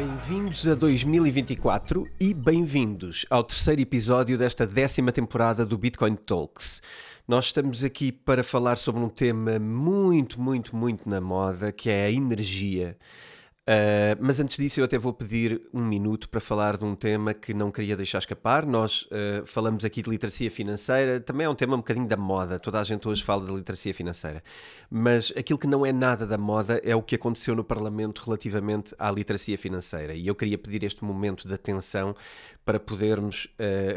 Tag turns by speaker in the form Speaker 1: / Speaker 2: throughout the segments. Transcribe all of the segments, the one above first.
Speaker 1: Bem-vindos a 2024 e bem-vindos ao terceiro episódio desta 10ª temporada do Bitcoin Talks. Nós estamos aqui para falar sobre um tema muito na moda, que é a energia. Mas antes disso eu até vou pedir um minuto para falar de um tema que não queria deixar escapar. Nós falamos aqui de literacia financeira, também é um tema um bocadinho da moda, toda a gente hoje fala de literacia financeira, mas aquilo que não é nada da moda é o que aconteceu no Parlamento relativamente à literacia financeira, e eu queria pedir este momento de atenção para podermos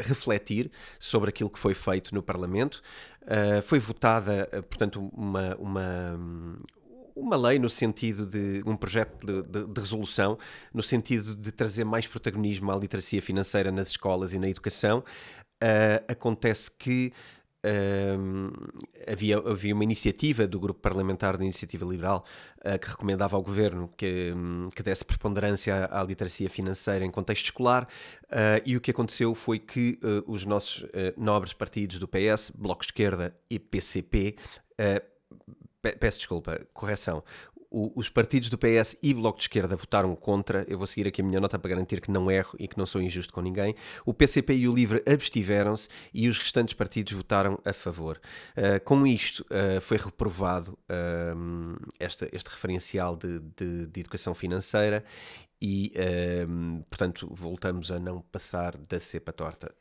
Speaker 1: refletir sobre aquilo que foi feito no Parlamento. Foi votada, portanto, uma lei no sentido de um projeto de resolução, no sentido de trazer mais protagonismo à literacia financeira nas escolas e na educação. Acontece que havia uma iniciativa do Grupo Parlamentar da Iniciativa Liberal que recomendava ao Governo que desse preponderância à literacia financeira em contexto escolar, e o que aconteceu foi que os nossos nobres partidos do PS, Bloco de Esquerda e PCP, peço desculpa, correção. Os partidos do PS e Bloco de Esquerda votaram contra. Eu vou seguir aqui a minha nota para garantir que não erro e que não sou injusto com ninguém. O PCP e o LIVRE abstiveram-se e os restantes partidos votaram a favor. Com isto, foi reprovado este referencial de educação financeira e, portanto, voltamos a não passar da cepa torta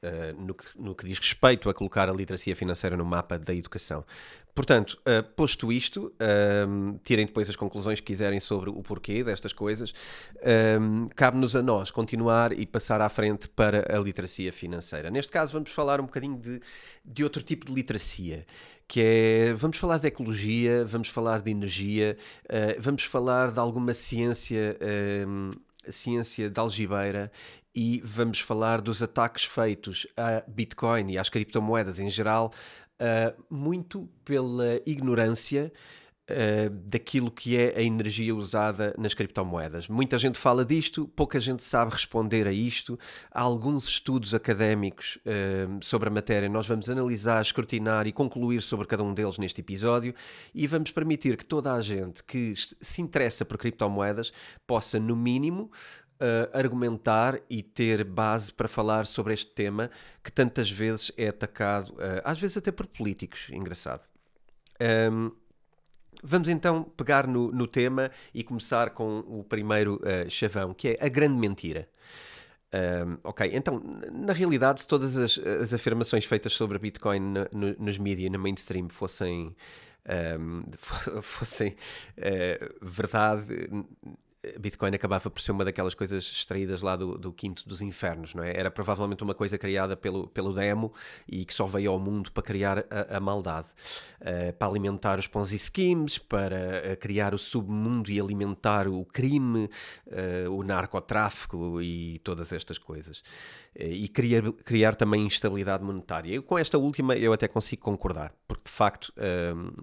Speaker 1: no que diz respeito a colocar a literacia financeira no mapa da educação. Portanto, posto isto, tirem depois as conclusões que quiserem sobre o porquê destas coisas. Cabe-nos a nós continuar e passar à frente para a literacia financeira. Neste caso, vamos falar um bocadinho de outro tipo de literacia, que é, vamos falar de ecologia, vamos falar de energia, vamos falar de alguma ciência de algibeira, e vamos falar dos ataques feitos a Bitcoin e às criptomoedas em geral, muito pela ignorância daquilo que é a energia usada nas criptomoedas. Muita gente fala disto, pouca gente sabe responder a isto. Há alguns estudos académicos sobre a matéria. Nós vamos analisar, escrutinar e concluir sobre cada um deles neste episódio, e vamos permitir que toda a gente que se interessa por criptomoedas possa, no mínimo, argumentar e ter base para falar sobre este tema que tantas vezes é atacado, às vezes até por políticos. Engraçado. Vamos então pegar no tema e começar com o primeiro chavão, que é a grande mentira. Ok, então, na realidade, se todas as afirmações feitas sobre a Bitcoin nos mídias, na mainstream, fossem verdade, Bitcoin acabava por ser uma daquelas coisas extraídas lá do quinto dos infernos, não é? Era provavelmente uma coisa criada pelo demo e que só veio ao mundo para criar a maldade, para alimentar os Ponzi Schemes, para criar o submundo e alimentar o crime, o narcotráfico e todas estas coisas. E criar também instabilidade monetária. Com esta última eu até consigo concordar, porque de facto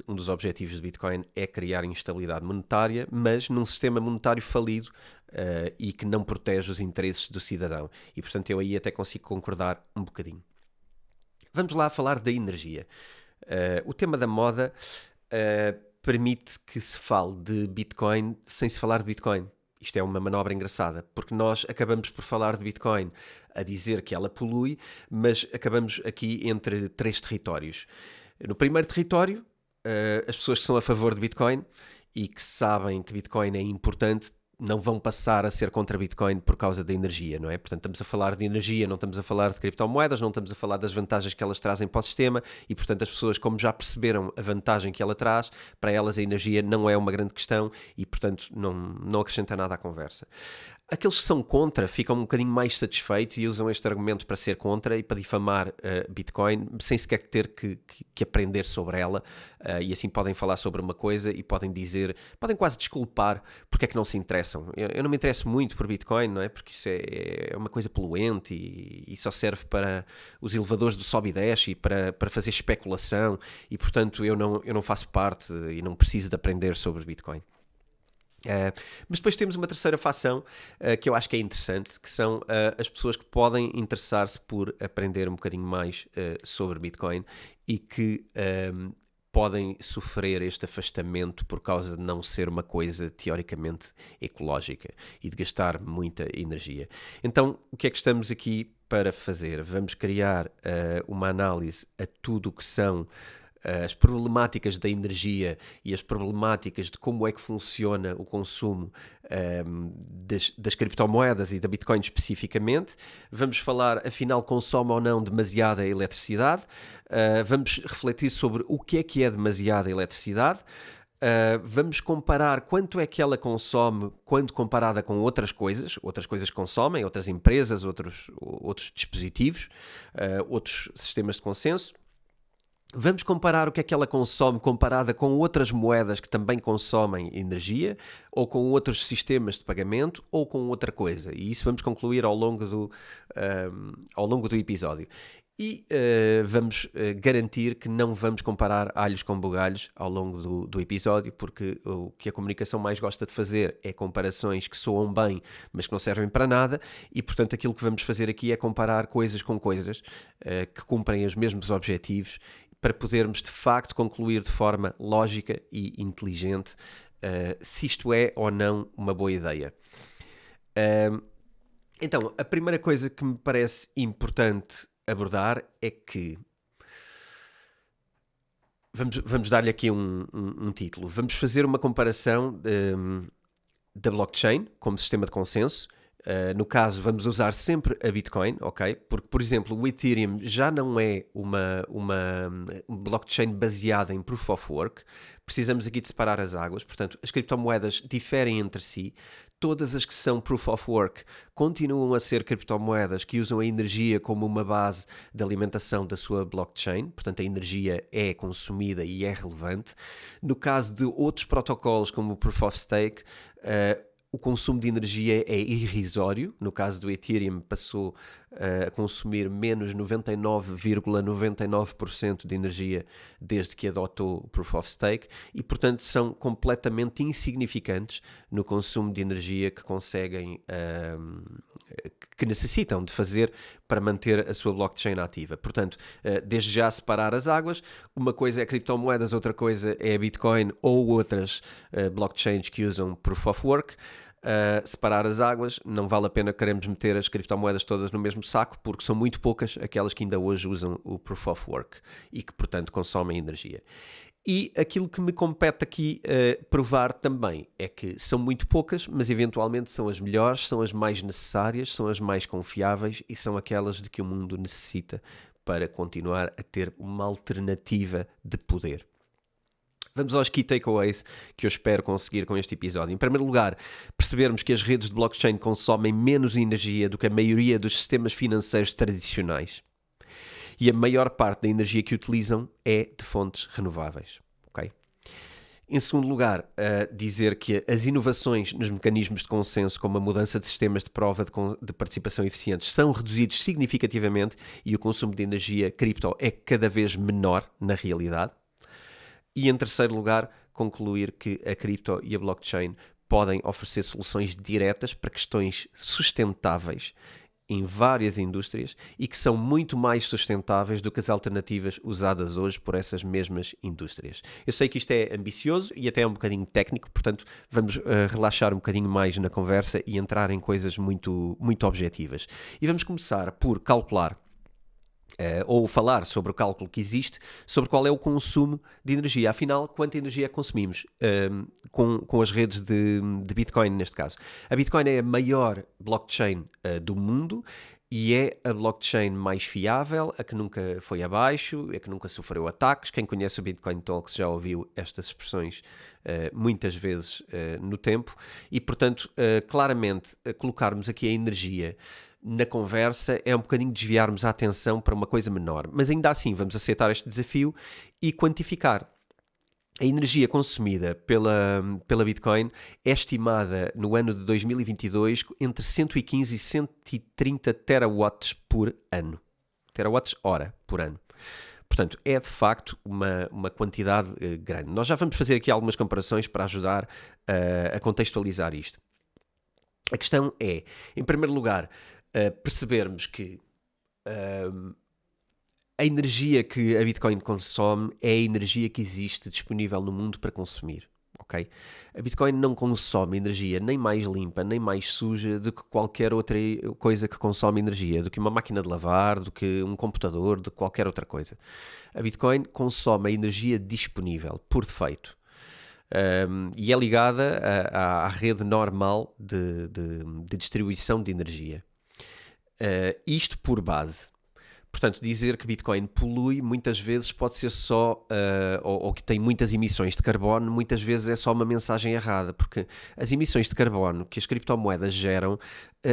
Speaker 1: um dos objetivos de Bitcoin é criar instabilidade monetária, mas num sistema monetário falido e que não protege os interesses do cidadão. E portanto eu aí até consigo concordar um bocadinho. Vamos lá falar da energia. O tema da moda permite que se fale de Bitcoin sem se falar de Bitcoin. Isto é uma manobra engraçada, porque nós acabamos por falar de Bitcoin a dizer que ela polui, mas acabamos aqui entre três territórios. No primeiro território, as pessoas que são a favor de Bitcoin e que sabem que Bitcoin é importante não vão passar a ser contra Bitcoin por causa da energia, não é? Portanto, estamos a falar de energia, não estamos a falar de criptomoedas, não estamos a falar das vantagens que elas trazem para o sistema, e portanto as pessoas, como já perceberam a vantagem que ela traz, para elas a energia não é uma grande questão e portanto não acrescenta nada à conversa. Aqueles que são contra ficam um bocadinho mais satisfeitos e usam este argumento para ser contra e para difamar Bitcoin, sem sequer ter que aprender sobre ela, e assim podem falar sobre uma coisa e podem quase desculpar porque é que não se interessam. Eu não me interesso muito por Bitcoin, não é? Porque isso é uma coisa poluente e só serve para os elevadores do sobe e desce e para fazer especulação, e portanto eu não faço parte e não preciso de aprender sobre Bitcoin. Mas depois temos uma terceira fação que eu acho que é interessante, que são as pessoas que podem interessar-se por aprender um bocadinho mais sobre Bitcoin e que podem sofrer este afastamento por causa de não ser uma coisa teoricamente ecológica e de gastar muita energia. Então, o que é que estamos aqui para fazer? Vamos criar uma análise a tudo o que são as problemáticas da energia e as problemáticas de como é que funciona o consumo das criptomoedas e da Bitcoin especificamente. Vamos falar, afinal, consome ou não demasiada eletricidade. Vamos refletir sobre o que é demasiada eletricidade. Vamos comparar quanto é que ela consome quando comparada com outras coisas que consomem, outras empresas, outros dispositivos, outros sistemas de consenso. Vamos comparar o que é que ela consome comparada com outras moedas que também consomem energia, ou com outros sistemas de pagamento, ou com outra coisa. E isso vamos concluir ao longo do episódio. E vamos garantir que não vamos comparar alhos com bugalhos ao longo do episódio, porque o que a comunicação mais gosta de fazer é comparações que soam bem, mas que não servem para nada, e portanto aquilo que vamos fazer aqui é comparar coisas com coisas que cumprem os mesmos objetivos, para podermos de facto concluir de forma lógica e inteligente se isto é ou não uma boa ideia. Então, a primeira coisa que me parece importante abordar é que vamos dar-lhe aqui um título. Vamos fazer uma comparação da blockchain como sistema de consenso. No caso, vamos usar sempre a Bitcoin, ok? Porque, por exemplo, o Ethereum já não é uma blockchain baseada em Proof of Work. Precisamos aqui de separar as águas. Portanto, as criptomoedas diferem entre si. Todas as que são Proof of Work continuam a ser criptomoedas que usam a energia como uma base de alimentação da sua blockchain. Portanto, a energia é consumida e é relevante. No caso de outros protocolos, como o Proof of Stake, o consumo de energia é irrisório. No caso do Ethereum, passou a consumir menos 99,99% de energia desde que adotou o Proof of Stake e, portanto, são completamente insignificantes no consumo de energia que conseguem, que necessitam de fazer para manter a sua blockchain ativa. Portanto, desde já separar as águas. Uma coisa é criptomoedas, outra coisa é a Bitcoin ou outras blockchains que usam Proof of Work. Separar as águas, não vale a pena queremos meter as criptomoedas todas no mesmo saco, porque são muito poucas aquelas que ainda hoje usam o Proof of Work e que, portanto, consomem energia. E aquilo que me compete aqui provar também é que são muito poucas, mas eventualmente são as melhores, são as mais necessárias, são as mais confiáveis e são aquelas de que o mundo necessita para continuar a ter uma alternativa de poder. Vamos aos key takeaways que eu espero conseguir com este episódio. Em primeiro lugar, percebermos que as redes de blockchain consomem menos energia do que a maioria dos sistemas financeiros tradicionais. E a maior parte da energia que utilizam é de fontes renováveis. Okay? Em segundo lugar, dizer que as inovações nos mecanismos de consenso, como a mudança de sistemas de prova de participação eficientes, são reduzidos significativamente e o consumo de energia cripto é cada vez menor na realidade. E em terceiro lugar, concluir que a cripto e a blockchain podem oferecer soluções diretas para questões sustentáveis em várias indústrias e que são muito mais sustentáveis do que as alternativas usadas hoje por essas mesmas indústrias. Eu sei que isto é ambicioso e até é um bocadinho técnico, portanto vamos relaxar um bocadinho mais na conversa e entrar em coisas muito, muito objetivas. E vamos começar por calcular ou falar sobre o cálculo que existe sobre qual é o consumo de energia. Afinal, quanta energia consumimos com as redes de Bitcoin, neste caso. A Bitcoin é a maior blockchain do mundo e é a blockchain mais fiável, a que nunca foi abaixo, a que nunca sofreu ataques. Quem conhece o Bitcoin Talks já ouviu estas expressões muitas vezes no tempo. E, portanto, claramente, colocarmos aqui a energia na conversa é um bocadinho desviarmos a atenção para uma coisa menor. Mas ainda assim vamos aceitar este desafio e quantificar. A energia consumida pela Bitcoin é estimada no ano de 2022 entre 115 e 130 terawatts por ano. Terawatts-hora por ano. Portanto, é de facto uma quantidade grande. Nós já vamos fazer aqui algumas comparações para ajudar a contextualizar isto. A questão é, em primeiro lugar, percebermos que A energia que a Bitcoin consome é a energia que existe disponível no mundo para consumir. Okay? A Bitcoin não consome energia nem mais limpa, nem mais suja do que qualquer outra coisa que consome energia, do que uma máquina de lavar, do que um computador, de qualquer outra coisa. A Bitcoin consome a energia disponível, por defeito. E é ligada à rede normal de distribuição de energia. Isto por base. Portanto, dizer que Bitcoin polui muitas vezes pode ser só, ou que tem muitas emissões de carbono, muitas vezes é só uma mensagem errada, porque as emissões de carbono que as criptomoedas geram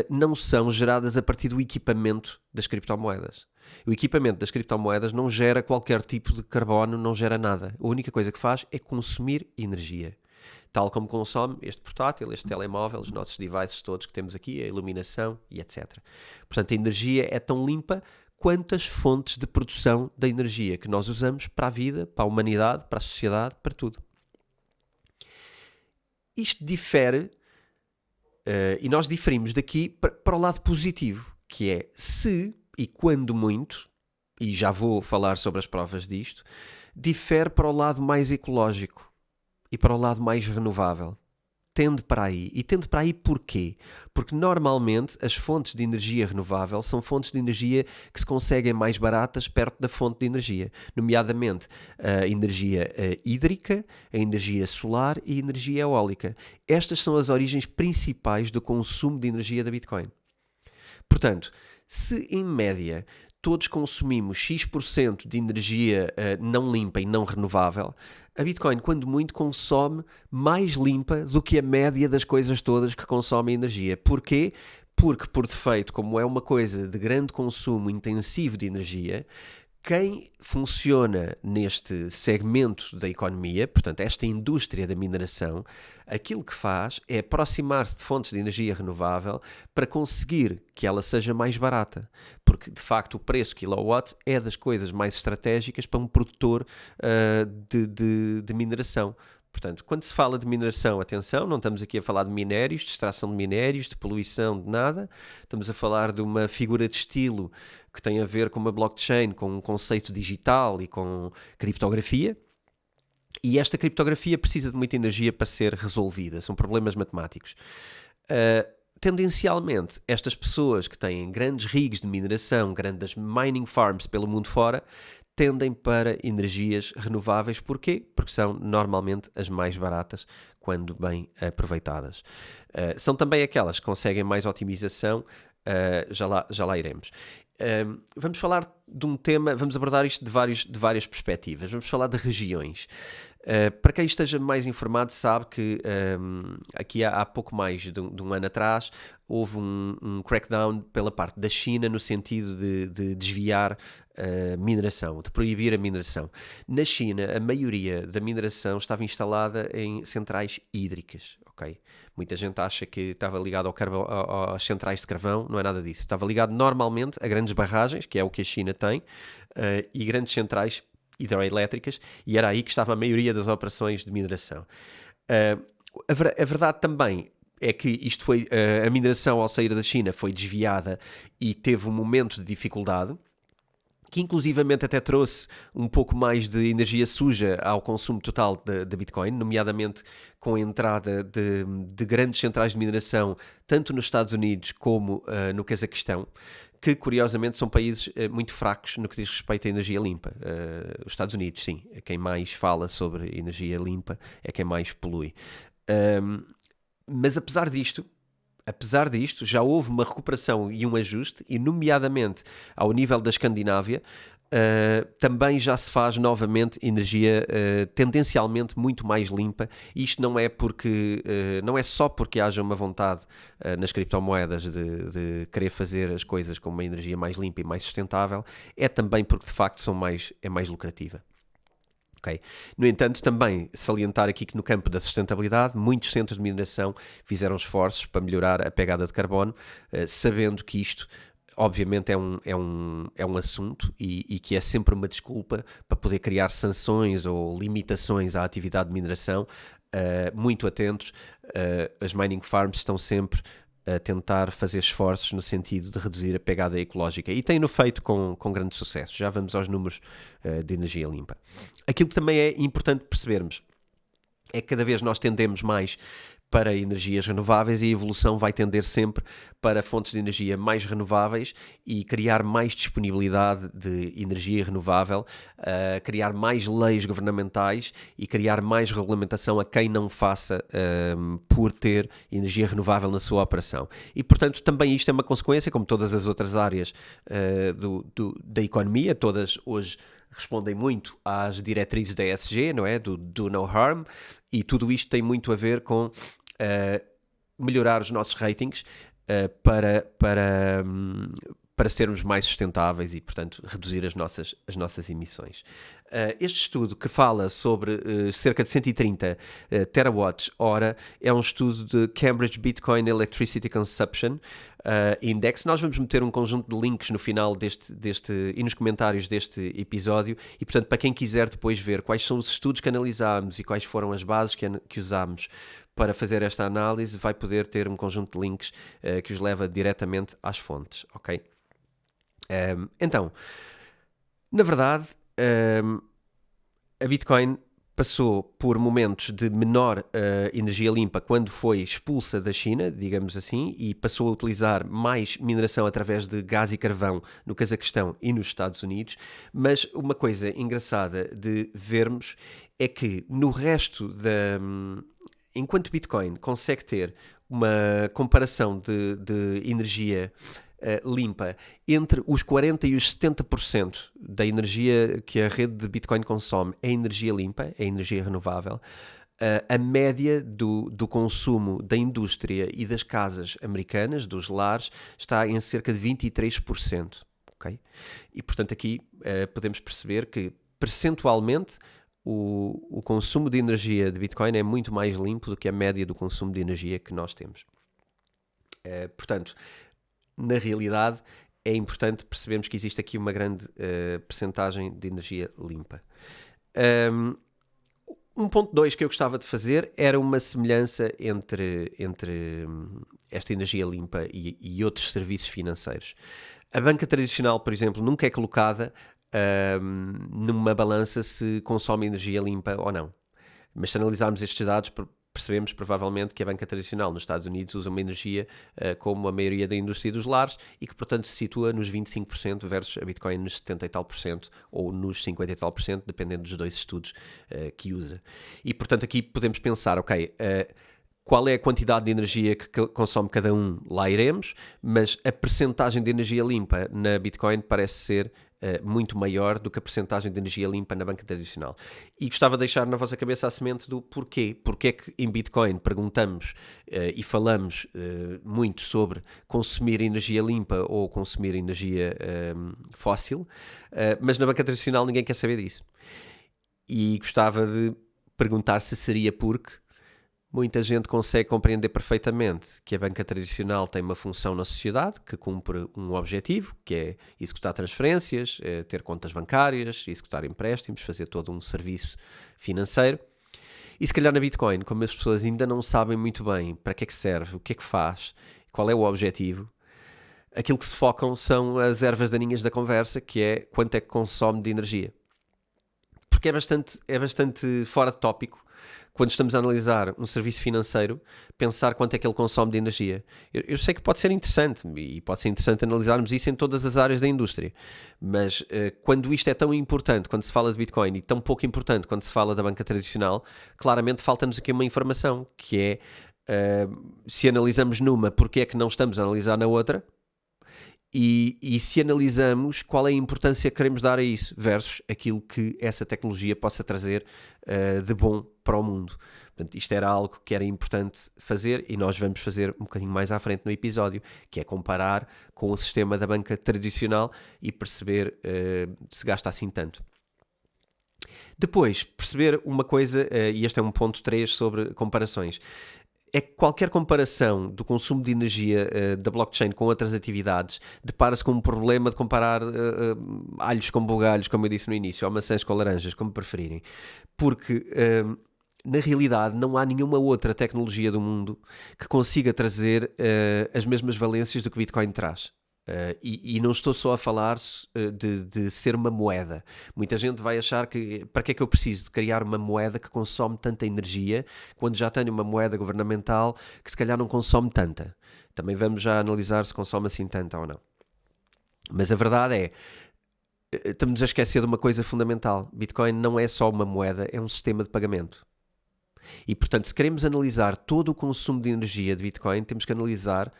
Speaker 1: não são geradas a partir do equipamento das criptomoedas. O equipamento das criptomoedas não gera qualquer tipo de carbono, não gera nada. A única coisa que faz é consumir energia. Tal como consome este portátil, este telemóvel, os nossos devices todos que temos aqui, a iluminação e etc. Portanto, a energia é tão limpa quanto as fontes de produção da energia que nós usamos para a vida, para a humanidade, para a sociedade, para tudo. Isto difere, e nós diferimos daqui para o lado positivo, que é se e quando muito, e já vou falar sobre as provas disto, difere para o lado mais ecológico e para o lado mais renovável. Tende para aí. E tende para aí porquê? Porque normalmente as fontes de energia renovável são fontes de energia que se conseguem mais baratas perto da fonte de energia, nomeadamente a energia hídrica, a energia solar e a energia eólica. Estas são as origens principais do consumo de energia da Bitcoin. Portanto, se em média todos consumimos X% de energia não limpa e não renovável, a Bitcoin, quando muito, consome mais limpa do que a média das coisas todas que consomem energia. Porquê? Porque, por defeito, como é uma coisa de grande consumo intensivo de energia, quem funciona neste segmento da economia, portanto, esta indústria da mineração, aquilo que faz é aproximar-se de fontes de energia renovável para conseguir que ela seja mais barata. Porque, de facto, o preço kilowatt é das coisas mais estratégicas para um produtor de mineração. Portanto, quando se fala de mineração, atenção, não estamos aqui a falar de minérios, de extração de minérios, de poluição, de nada. Estamos a falar de uma figura de estilo que tem a ver com uma blockchain, com um conceito digital e com criptografia. E esta criptografia precisa de muita energia para ser resolvida. São problemas matemáticos. Tendencialmente, estas pessoas que têm grandes rigs de mineração, grandes mining farms pelo mundo fora, tendem para energias renováveis. Porquê? Porque são normalmente as mais baratas quando bem aproveitadas. São também aquelas que conseguem mais otimização, já lá iremos. Vamos falar de um tema, vamos abordar isto de várias perspectivas. Vamos falar de regiões. Para quem esteja mais informado sabe que aqui há pouco mais de um ano atrás houve um crackdown pela parte da China no sentido de desviar a mineração, de proibir a mineração. Na China, a maioria da mineração estava instalada em centrais hídricas. Okay? Muita gente acha que estava ligado às centrais de carvão, não é nada disso. Estava ligado normalmente a grandes barragens, que é o que a China tem, e grandes centrais hidroelétricas, e era aí que estava a maioria das operações de mineração. A verdade também é que isto foi, a mineração ao sair da China foi desviada e teve um momento de dificuldade, que inclusivamente até trouxe um pouco mais de energia suja ao consumo total da Bitcoin, nomeadamente com a entrada de grandes centrais de mineração, tanto nos Estados Unidos como no Cazaquistão, que curiosamente são países muito fracos no que diz respeito à energia limpa. Os Estados Unidos, sim, é quem mais fala sobre energia limpa, é quem mais polui. Mas apesar disto, já houve uma recuperação e um ajuste, e nomeadamente ao nível da Escandinávia, também já se faz novamente energia tendencialmente muito mais limpa. Isto não é só porque haja uma vontade nas criptomoedas de querer fazer as coisas com uma energia mais limpa e mais sustentável, é também porque de facto é mais lucrativa. Okay. No entanto, também salientar aqui que no campo da sustentabilidade, muitos centros de mineração fizeram esforços para melhorar a pegada de carbono, sabendo que isto, obviamente, é um assunto e que é sempre uma desculpa para poder criar sanções ou limitações à atividade de mineração. Muito atentos, as mining farms estão sempre a tentar fazer esforços no sentido de reduzir a pegada ecológica, e tem-no feito com grande sucesso. Já vamos aos números de energia limpa. Aquilo que também é importante percebermos é que cada vez nós tendemos mais para energias renováveis e a evolução vai tender sempre para fontes de energia mais renováveis e criar mais disponibilidade de energia renovável, criar mais leis governamentais e criar mais regulamentação a quem não faça por ter energia renovável na sua operação. E, portanto, também isto é uma consequência, como todas as outras áreas da economia, todas hoje respondem muito às diretrizes da ESG, não é? Do No Harm, e tudo isto tem muito a ver com melhorar os nossos ratings para sermos mais sustentáveis e, portanto, reduzir as nossas emissões. Este estudo, que fala sobre cerca de 130 terawatts-hora, é um estudo de Cambridge Bitcoin Electricity Consumption Index. Nós vamos meter um conjunto de links no final deste e nos comentários deste episódio, e, portanto, para quem quiser depois ver quais são os estudos que analisámos e quais foram as bases que usámos para fazer esta análise, vai poder ter um conjunto de links que os leva diretamente às fontes, ok? Então, na verdade, a Bitcoin passou por momentos de menor energia limpa quando foi expulsa da China, digamos assim, e passou a utilizar mais mineração através de gás e carvão no Cazaquistão e nos Estados Unidos. Mas uma coisa engraçada de vermos é que no resto enquanto Bitcoin consegue ter uma comparação de energia limpa entre os 40% e os 70% da energia que a rede de Bitcoin consome é energia limpa, é energia renovável, a média do consumo da indústria e das casas americanas, dos lares, está em cerca de 23%. Okay? E, portanto, aqui podemos perceber que, percentualmente, o consumo de energia de Bitcoin é muito mais limpo do que a média do consumo de energia que nós temos. Portanto, na realidade, é importante percebermos que existe aqui uma grande percentagem de energia limpa. 1.2 que eu gostava de fazer era uma semelhança entre esta energia limpa e outros serviços financeiros. A banca tradicional, por exemplo, nunca é colocada numa balança se consome energia limpa ou não. Mas se analisarmos estes dados, percebemos provavelmente que a banca tradicional nos Estados Unidos usa uma energia como a maioria da indústria dos lares e que, portanto, se situa nos 25% versus a Bitcoin nos 70 e tal por cento ou nos 50 e tal por cento, dependendo dos dois estudos que usa. E, portanto, aqui podemos pensar, ok, qual é a quantidade de energia que consome cada um? Lá iremos, mas a percentagem de energia limpa na Bitcoin parece ser muito maior do que a percentagem de energia limpa na banca tradicional. E gostava de deixar na vossa cabeça a semente do porquê. Porquê é que em Bitcoin perguntamos e falamos muito sobre consumir energia limpa ou consumir energia fóssil, mas na banca tradicional ninguém quer saber disso. E gostava de perguntar se seria porque muita gente consegue compreender perfeitamente que a banca tradicional tem uma função na sociedade, que cumpre um objetivo, que é executar transferências, ter contas bancárias, executar empréstimos, fazer todo um serviço financeiro. E se calhar na Bitcoin, como as pessoas ainda não sabem muito bem para que é que serve, o que é que faz, qual é o objetivo, aquilo que se focam são as ervas daninhas da conversa, que é quanto é que consome de energia. Porque é bastante fora de tópico, quando estamos a analisar um serviço financeiro, pensar quanto é que ele consome de energia. Eu sei que pode ser interessante, e pode ser interessante analisarmos isso em todas as áreas da indústria, mas quando isto é tão importante, quando se fala de Bitcoin, e tão pouco importante quando se fala da banca tradicional, claramente falta-nos aqui uma informação, que é, se analisamos numa, porque é que não estamos a analisar na outra? E se analisamos qual é a importância que queremos dar a isso versus aquilo que essa tecnologia possa trazer de bom para o mundo. Portanto, isto era algo que era importante fazer e nós vamos fazer um bocadinho mais à frente no episódio, que é comparar com o sistema da banca tradicional e perceber se gasta assim tanto. Depois, perceber uma coisa, e este é um ponto 3 sobre comparações, é que qualquer comparação do consumo de energia da blockchain com outras atividades depara-se com um problema de comparar alhos com bugalhos, como eu disse no início, ou maçãs com laranjas, como preferirem. Porque na realidade, não há nenhuma outra tecnologia do mundo que consiga trazer as mesmas valências do que o Bitcoin traz. E não estou só a falar de ser uma moeda. Muita gente vai achar que para que é que eu preciso de criar uma moeda que consome tanta energia quando já tenho uma moeda governamental que se calhar não consome tanta. Também vamos já analisar se consome assim tanta ou não. Mas a verdade é, estamos a esquecer de uma coisa fundamental. Bitcoin não é só uma moeda, é um sistema de pagamento. E portanto, se queremos analisar todo o consumo de energia de Bitcoin, temos que analisar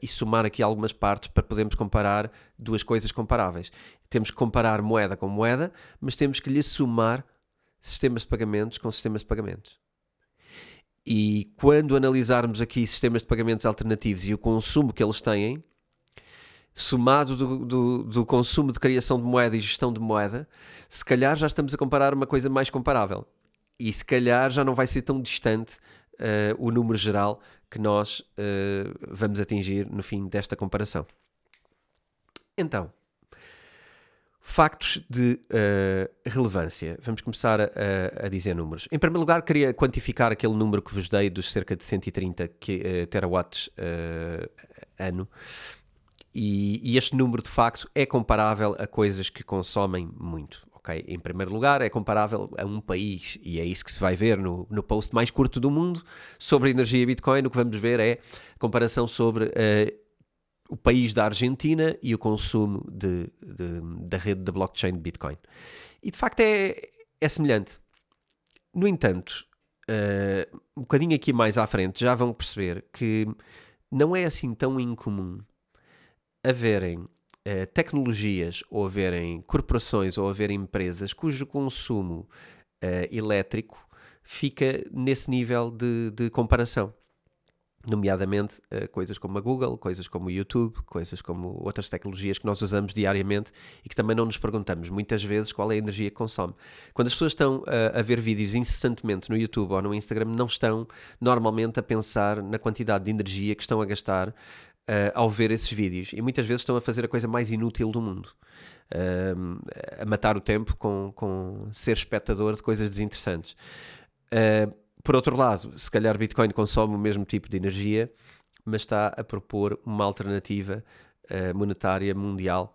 Speaker 1: e somar aqui algumas partes para podermos comparar duas coisas comparáveis. Temos que comparar moeda com moeda, mas temos que lhe somar sistemas de pagamentos com sistemas de pagamentos. E quando analisarmos aqui sistemas de pagamentos alternativos e o consumo que eles têm, somado do consumo de criação de moeda e gestão de moeda, se calhar já estamos a comparar uma coisa mais comparável. E se calhar já não vai ser tão distante o número geral que nós vamos atingir no fim desta comparação. Então, factos de relevância. Vamos começar a dizer números. Em primeiro lugar, queria quantificar aquele número que vos dei dos cerca de 130 terawatts ano. E este número, de facto, é comparável a coisas que consomem muito. Okay? Em primeiro lugar, é comparável a um país, e é isso que se vai ver no post mais curto do mundo sobre a energia Bitcoin. O que vamos ver é a comparação sobre o país da Argentina e o consumo da rede da blockchain de Bitcoin. E, de facto, é semelhante. No entanto, um bocadinho aqui mais à frente, já vão perceber que não é assim tão incomum haverem tecnologias ou haverem corporações ou haverem empresas cujo consumo elétrico fica nesse nível de comparação. Nomeadamente coisas como a Google, coisas como o YouTube, coisas como outras tecnologias que nós usamos diariamente e que também não nos perguntamos muitas vezes qual é a energia que consome. Quando as pessoas estão a ver vídeos incessantemente no YouTube ou no Instagram, não estão normalmente a pensar na quantidade de energia que estão a gastar ao ver esses vídeos, e muitas vezes estão a fazer a coisa mais inútil do mundo, a matar o tempo com ser espectador de coisas desinteressantes. Por outro lado, se calhar Bitcoin consome o mesmo tipo de energia, mas está a propor uma alternativa monetária mundial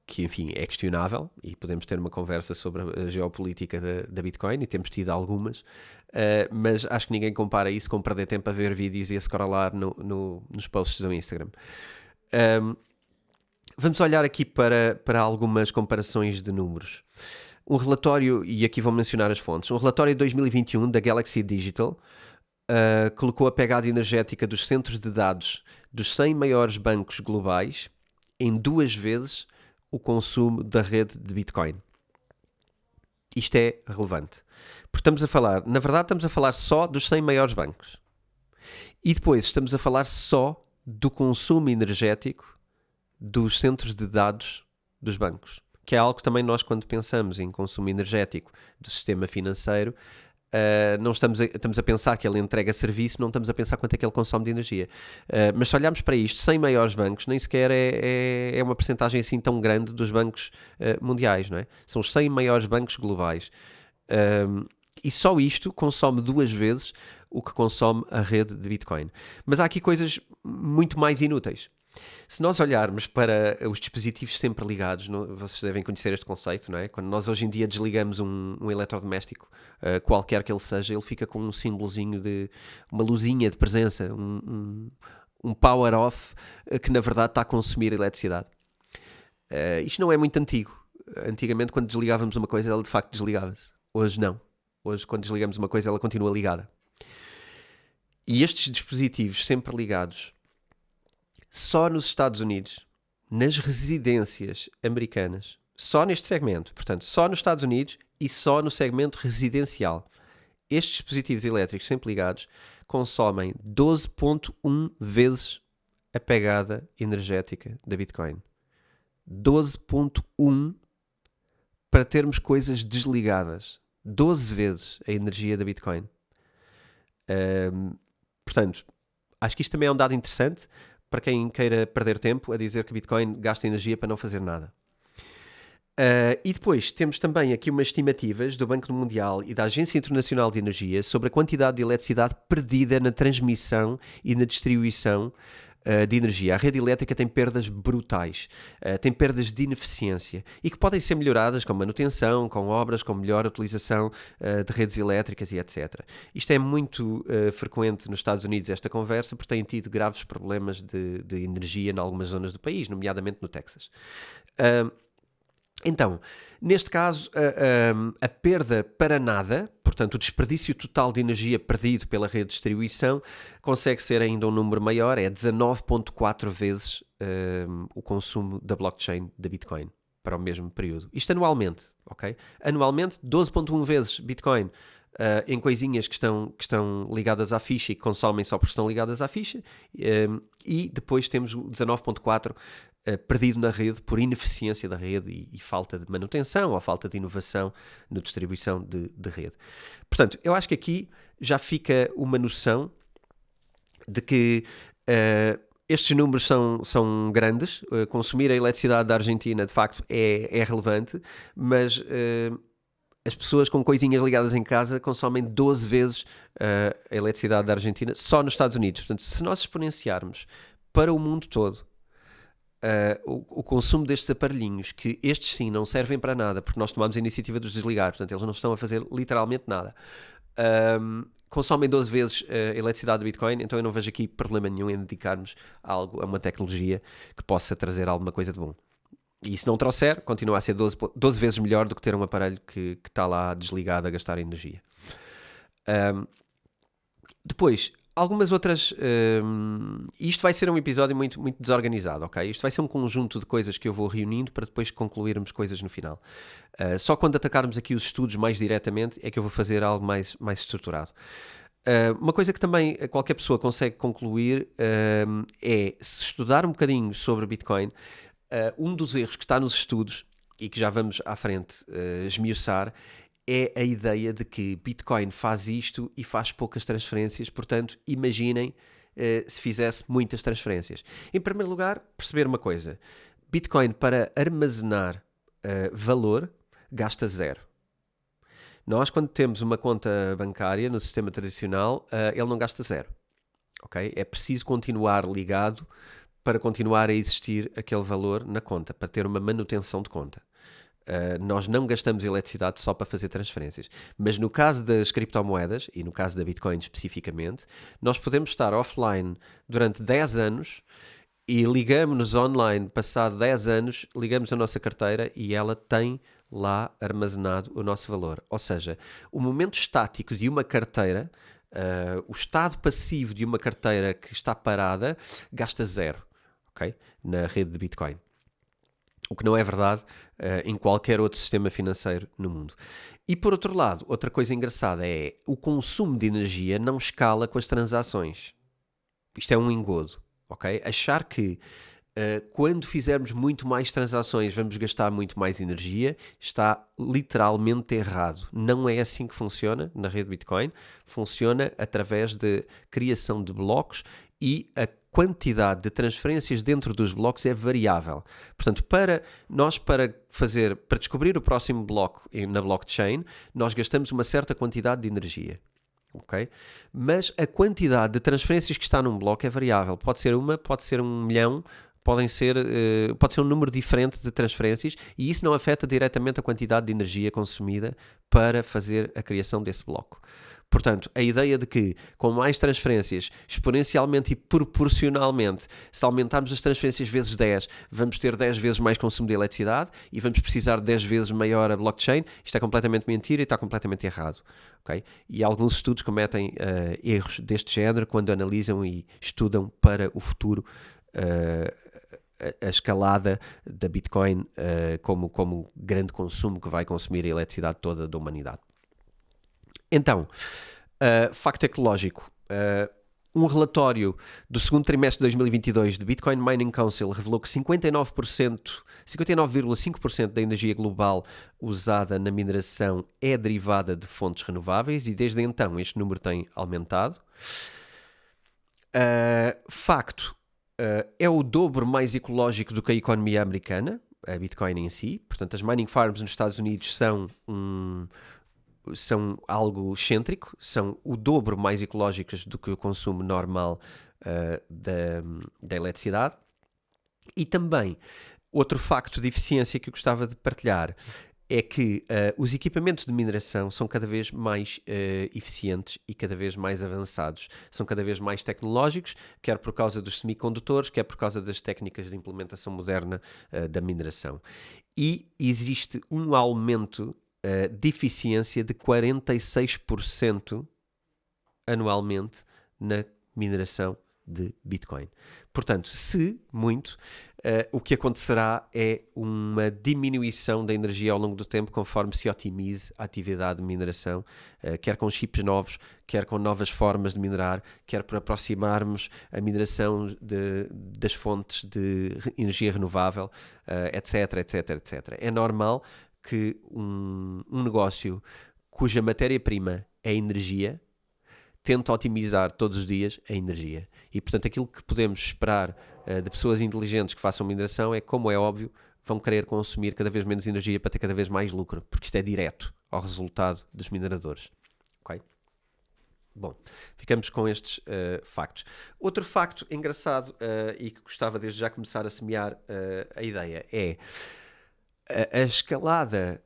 Speaker 1: que, enfim, é questionável, e podemos ter uma conversa sobre a geopolítica da Bitcoin, e temos tido algumas, mas acho que ninguém compara isso com perder tempo a ver vídeos e a scrollar nos posts do Instagram. Vamos olhar aqui para algumas comparações de números. Um relatório, e aqui vou mencionar as fontes, um relatório de 2021 da Galaxy Digital colocou a pegada energética dos centros de dados dos 100 maiores bancos globais em 2 vezes o consumo da rede de Bitcoin. Isto é relevante. Porque estamos a falar, na verdade, estamos a falar só dos 100 maiores bancos. E depois estamos a falar só do consumo energético dos centros de dados dos bancos. Que é algo que também nós, quando pensamos em consumo energético do sistema financeiro, não estamos a pensar que ele entrega serviço, não estamos a pensar quanto é que ele consome de energia. Mas se olharmos para isto, 100 maiores bancos, nem sequer é uma percentagem assim tão grande dos bancos mundiais, não é? São os 100 maiores bancos globais. E só isto consome 2 vezes o que consome a rede de Bitcoin. Mas há aqui coisas muito mais inúteis. Se nós olharmos para os dispositivos sempre ligados, vocês devem conhecer este conceito, não é? Quando nós hoje em dia desligamos um eletrodoméstico, qualquer que ele seja, ele fica com um símbolozinho de uma luzinha de presença, um power off, que na verdade está a consumir eletricidade. Isto não é muito antigo. Antigamente, quando desligávamos uma coisa, ela de facto desligava-se. Hoje não. Hoje, quando desligamos uma coisa, ela continua ligada. E estes dispositivos sempre ligados, só nos Estados Unidos, nas residências americanas, só neste segmento, portanto, só nos Estados Unidos e só no segmento residencial, estes dispositivos elétricos sempre ligados consomem 12,1 vezes a pegada energética da Bitcoin. 12,1 para termos coisas desligadas. 12 vezes a energia da Bitcoin. Portanto, acho que isto também é um dado interessante para quem queira perder tempo a dizer que Bitcoin gasta energia para não fazer nada. E depois temos também aqui umas estimativas do Banco Mundial e da Agência Internacional de Energia sobre a quantidade de eletricidade perdida na transmissão e na distribuição de energia. A rede elétrica tem perdas brutais, tem perdas de ineficiência e que podem ser melhoradas com manutenção, com obras, com melhor utilização de redes elétricas e etc. Isto é muito frequente nos Estados Unidos, esta conversa, porque têm tido graves problemas de energia em algumas zonas do país, nomeadamente no Texas. Então, neste caso, a perda para nada, portanto, o desperdício total de energia perdido pela rede de distribuição, consegue ser ainda um número maior, é 19,4 vezes o consumo da blockchain da Bitcoin para o mesmo período. Isto anualmente, ok? Anualmente, 12,1 vezes Bitcoin em coisinhas que estão ligadas à ficha e que consomem só porque estão ligadas à ficha, e depois temos o 19,4 perdido na rede por ineficiência da rede e falta de manutenção ou falta de inovação na distribuição de rede. Portanto, eu acho que aqui já fica uma noção de que estes números são grandes. Consumir a eletricidade da Argentina, de facto, é relevante, mas as pessoas com coisinhas ligadas em casa consomem 12 vezes a eletricidade da Argentina só nos Estados Unidos. Portanto, se nós exponenciarmos para o mundo todo o consumo destes aparelhinhos, que estes sim não servem para nada, porque nós tomamos a iniciativa de os desligar, portanto eles não estão a fazer literalmente nada, consomem 12 vezes a eletricidade do Bitcoin, então eu não vejo aqui problema nenhum em dedicarmos a uma tecnologia que possa trazer alguma coisa de bom. E se não trouxer, continua a ser 12 vezes melhor do que ter um aparelho que está lá desligado a gastar energia. Depois, algumas outras... isto vai ser um episódio muito, muito desorganizado, ok? Isto vai ser um conjunto de coisas que eu vou reunindo para depois concluirmos coisas no final. Só quando atacarmos aqui os estudos mais diretamente é que eu vou fazer algo mais estruturado. Uma coisa que também qualquer pessoa consegue concluir é, se estudar um bocadinho sobre Bitcoin, um dos erros que está nos estudos, e que já vamos à frente esmiuçar, é a ideia de que Bitcoin faz isto e faz poucas transferências, portanto, imaginem se fizesse muitas transferências. Em primeiro lugar, perceber uma coisa: Bitcoin, para armazenar valor, gasta zero. Nós, quando temos uma conta bancária no sistema tradicional, ele não gasta zero. Okay? É preciso continuar ligado para continuar a existir aquele valor na conta, para ter uma manutenção de conta. Nós não gastamos eletricidade só para fazer transferências. Mas no caso das criptomoedas, e no caso da Bitcoin especificamente, nós podemos estar offline durante 10 anos e ligamos-nos online, passado 10 anos, ligamos a nossa carteira e ela tem lá armazenado o nosso valor. Ou seja, o momento estático de uma carteira, o estado passivo de uma carteira que está parada, gasta zero, okay? Na rede de Bitcoin. O que não é verdade em qualquer outro sistema financeiro no mundo. E por outro lado, outra coisa engraçada é o consumo de energia não escala com as transações. Isto é um engodo, ok? Achar que quando fizermos muito mais transações vamos gastar muito mais energia está literalmente errado. Não é assim que funciona na rede Bitcoin. Funciona através de criação de blocos e a quantidade de transferências dentro dos blocos é variável. Portanto, para descobrir o próximo bloco na blockchain, nós gastamos uma certa quantidade de energia. Okay? Mas a quantidade de transferências que está num bloco é variável. Pode ser uma, pode ser 1 milhão, pode ser um número diferente de transferências e isso não afeta diretamente a quantidade de energia consumida para fazer a criação desse bloco. Portanto, a ideia de que com mais transferências, exponencialmente e proporcionalmente, se aumentarmos as transferências vezes 10, vamos ter 10 vezes mais consumo de eletricidade e vamos precisar de 10 vezes maior a blockchain, isto é completamente mentira e está completamente errado. Okay? E alguns estudos cometem erros deste género quando analisam e estudam para o futuro a escalada da Bitcoin como grande consumo que vai consumir a eletricidade toda da humanidade. Então, facto tecnológico. Um relatório do segundo trimestre de 2022 do Bitcoin Mining Council revelou que 59,5% da energia global usada na mineração é derivada de fontes renováveis e desde então este número tem aumentado. Facto, é o dobro mais ecológico do que a economia americana. a Bitcoin em si. Portanto, as mining farms nos Estados Unidos são algo excêntrico, são o dobro mais ecológicas do que o consumo normal da eletricidade. E também, outro facto de eficiência que eu gostava de partilhar é que os equipamentos de mineração são cada vez mais eficientes e cada vez mais avançados. São cada vez mais tecnológicos, quer por causa dos semicondutores, quer por causa das técnicas de implementação moderna da mineração. E existe um aumento de eficiência de 46% anualmente na mineração de Bitcoin. Portanto, o que acontecerá é uma diminuição da energia ao longo do tempo conforme se otimize a atividade de mineração, quer com chips novos, quer com novas formas de minerar, quer por aproximarmos a mineração das fontes de energia renovável, etc, etc, etc. É normal que um negócio cuja matéria-prima é energia tenta otimizar todos os dias a energia. E, portanto, aquilo que podemos esperar de pessoas inteligentes que façam mineração é, como é óbvio, vão querer consumir cada vez menos energia para ter cada vez mais lucro, porque isto é direto ao resultado dos mineradores. Ok? Bom, ficamos com estes factos. Outro facto engraçado e que gostava desde já começar a semear a ideia é a escalada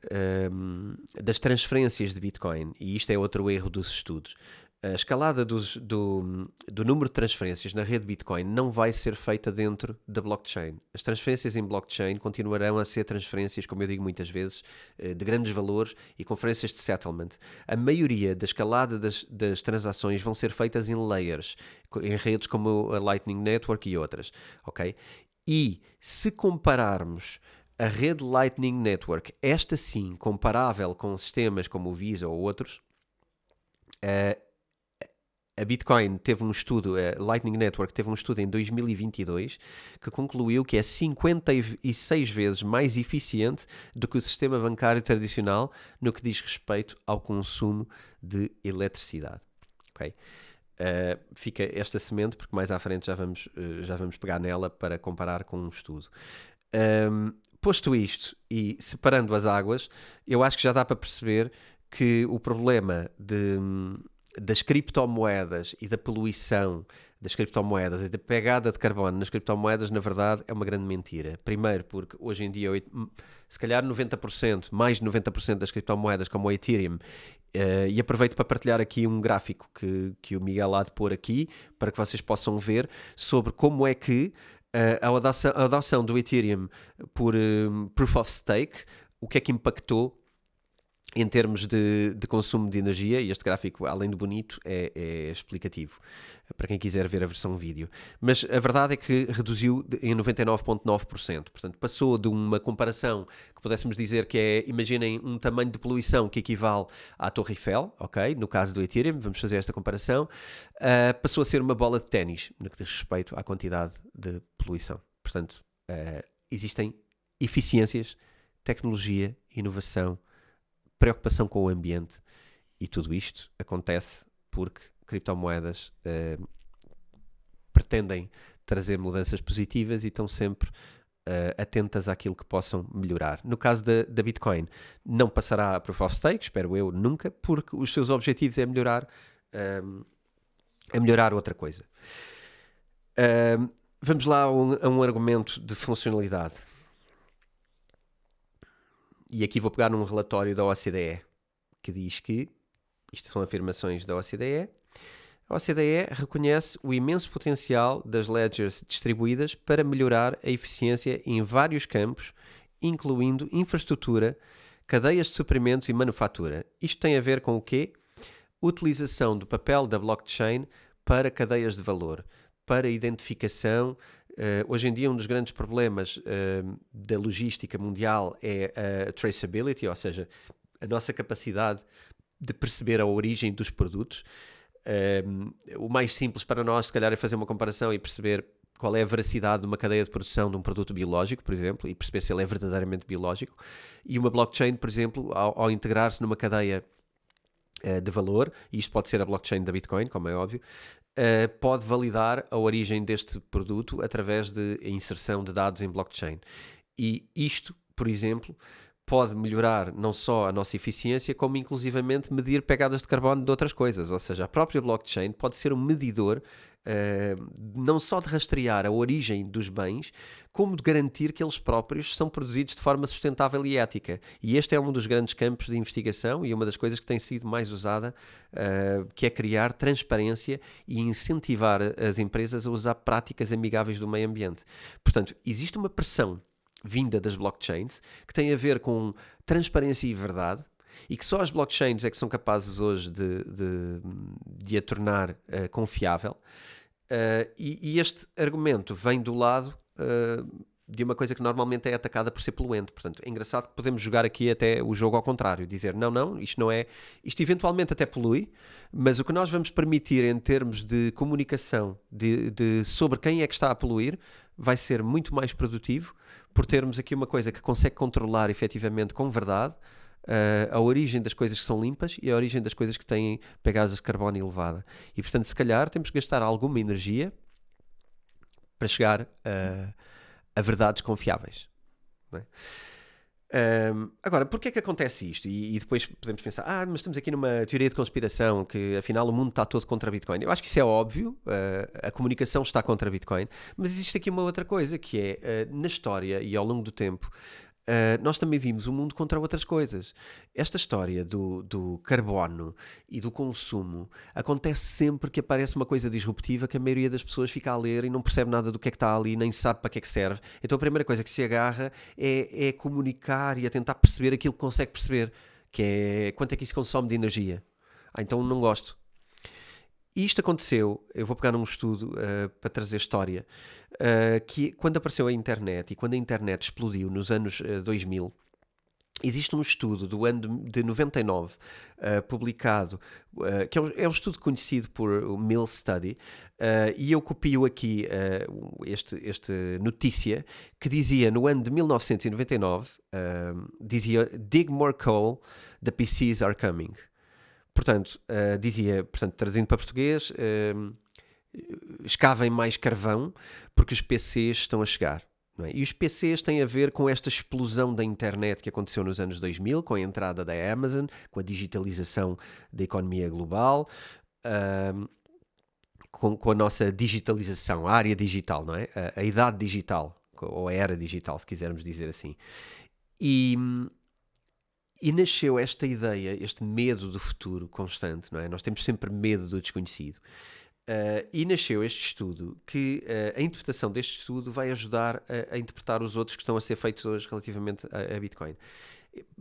Speaker 1: das transferências de Bitcoin, e isto é outro erro dos estudos. A escalada do número de transferências na rede Bitcoin não vai ser feita dentro da blockchain. As transferências em blockchain continuarão a ser transferências, como eu digo muitas vezes, de grandes valores e conferências de settlement. A maioria da escalada das transações vão ser feitas em layers, em redes como a Lightning Network e outras. Okay? E se compararmos a rede Lightning Network, esta sim, comparável com sistemas como o Visa ou outros, a Bitcoin teve um estudo, a Lightning Network teve um estudo em 2022 que concluiu que é 56 vezes mais eficiente do que o sistema bancário tradicional no que diz respeito ao consumo de eletricidade. Okay? Fica esta semente, porque mais à frente já vamos pegar nela para comparar com um estudo. Posto isto e separando as águas, eu acho que já dá para perceber que o problema das criptomoedas e da poluição das criptomoedas e da pegada de carbono nas criptomoedas, na verdade, é uma grande mentira. Primeiro, porque hoje em dia, se calhar 90%, mais de 90% das criptomoedas, como o Ethereum, e aproveito para partilhar aqui um gráfico que o Miguel há de pôr aqui, para que vocês possam ver sobre como é que a adoção do Ethereum por Proof of Stake, o que é que impactou em termos de consumo de energia, e este gráfico, além de bonito, é explicativo, para quem quiser ver a versão vídeo. Mas a verdade é que reduziu em 99,9%. Portanto, passou de uma comparação que pudéssemos dizer que é, imaginem, um tamanho de poluição que equivale à Torre Eiffel, ok? No caso do Ethereum, vamos fazer esta comparação, passou a ser uma bola de ténis, no que diz respeito à quantidade de poluição. Portanto, existem eficiências, tecnologia, inovação, preocupação com o ambiente, e tudo isto acontece porque criptomoedas pretendem trazer mudanças positivas e estão sempre atentas àquilo que possam melhorar. No caso da Bitcoin, não passará a Proof of Stake, espero eu, nunca, porque os seus objetivos é melhorar outra coisa. Vamos lá a um argumento de funcionalidade. E aqui vou pegar num relatório da OCDE, que diz que, isto são afirmações da OCDE, a OCDE reconhece o imenso potencial das ledgers distribuídas para melhorar a eficiência em vários campos, incluindo infraestrutura, cadeias de suprimentos e manufatura. Isto tem a ver com o quê? Utilização do papel da blockchain para cadeias de valor, para identificação. Hoje em dia um dos grandes problemas da logística mundial é a traceability, ou seja, a nossa capacidade de perceber a origem dos produtos. O mais simples para nós, se calhar, é fazer uma comparação e perceber qual é a veracidade de uma cadeia de produção de um produto biológico, por exemplo, e perceber se ele é verdadeiramente biológico. E uma blockchain, por exemplo, ao integrar-se numa cadeia de valor, e isto pode ser a blockchain da Bitcoin, como é óbvio, pode validar a origem deste produto através de inserção de dados em blockchain. E isto, por exemplo, pode melhorar não só a nossa eficiência, como inclusivamente medir pegadas de carbono de outras coisas. Ou seja, a própria blockchain pode ser um medidor não só de rastrear a origem dos bens, como de garantir que eles próprios são produzidos de forma sustentável e ética. E este é um dos grandes campos de investigação e uma das coisas que tem sido mais usada, que é criar transparência e incentivar as empresas a usar práticas amigáveis do meio ambiente. Portanto, existe uma pressão vinda das blockchains que tem a ver com transparência e verdade, e que só as blockchains é que são capazes hoje de a tornar confiável. E este argumento vem do lado de uma coisa que normalmente é atacada por ser poluente. Portanto, é engraçado que podemos jogar aqui até o jogo ao contrário, dizer não, isto não é, isto eventualmente até polui, mas o que nós vamos permitir em termos de comunicação sobre quem é que está a poluir vai ser muito mais produtivo por termos aqui uma coisa que consegue controlar efetivamente com verdade a origem das coisas que são limpas e a origem das coisas que têm pegadas de carbono elevada. E portanto, se calhar temos que gastar alguma energia para chegar a verdades confiáveis, não é? Agora, porquê é que acontece isto? E depois podemos pensar, mas estamos aqui numa teoria de conspiração que afinal o mundo está todo contra Bitcoin. Eu acho que isso é óbvio, a comunicação está contra Bitcoin, mas existe aqui uma outra coisa que é, na história e ao longo do tempo, nós também vimos o mundo contra outras coisas. Esta história do carbono e do consumo acontece sempre que aparece uma coisa disruptiva que a maioria das pessoas fica a ler e não percebe nada do que é que está ali, nem sabe para que é que serve. Então a primeira coisa que se agarra é comunicar e a tentar perceber aquilo que consegue perceber, que é quanto é que isso consome de energia. Então não gosto. E isto aconteceu, eu vou pegar num estudo para trazer história, que quando apareceu a internet e quando a internet explodiu nos anos 2000, existe um estudo do ano de 99, publicado, que é um estudo conhecido por o Mill Study, e eu copio aqui este notícia que dizia no ano de 1999, dizia "Dig more coal, the PCs are coming". Portanto, traduzindo para português, escavem mais carvão porque os PCs estão a chegar. Não é? E os PCs têm a ver com esta explosão da internet que aconteceu nos anos 2000, com a entrada da Amazon, com a digitalização da economia global, com a nossa digitalização, a área digital, não é? A idade digital, ou a era digital, se quisermos dizer assim. E nasceu esta ideia, este medo do futuro constante, não é? Nós temos sempre medo do desconhecido. E nasceu este estudo, que a interpretação deste estudo vai ajudar a interpretar os outros que estão a ser feitos hoje relativamente a Bitcoin.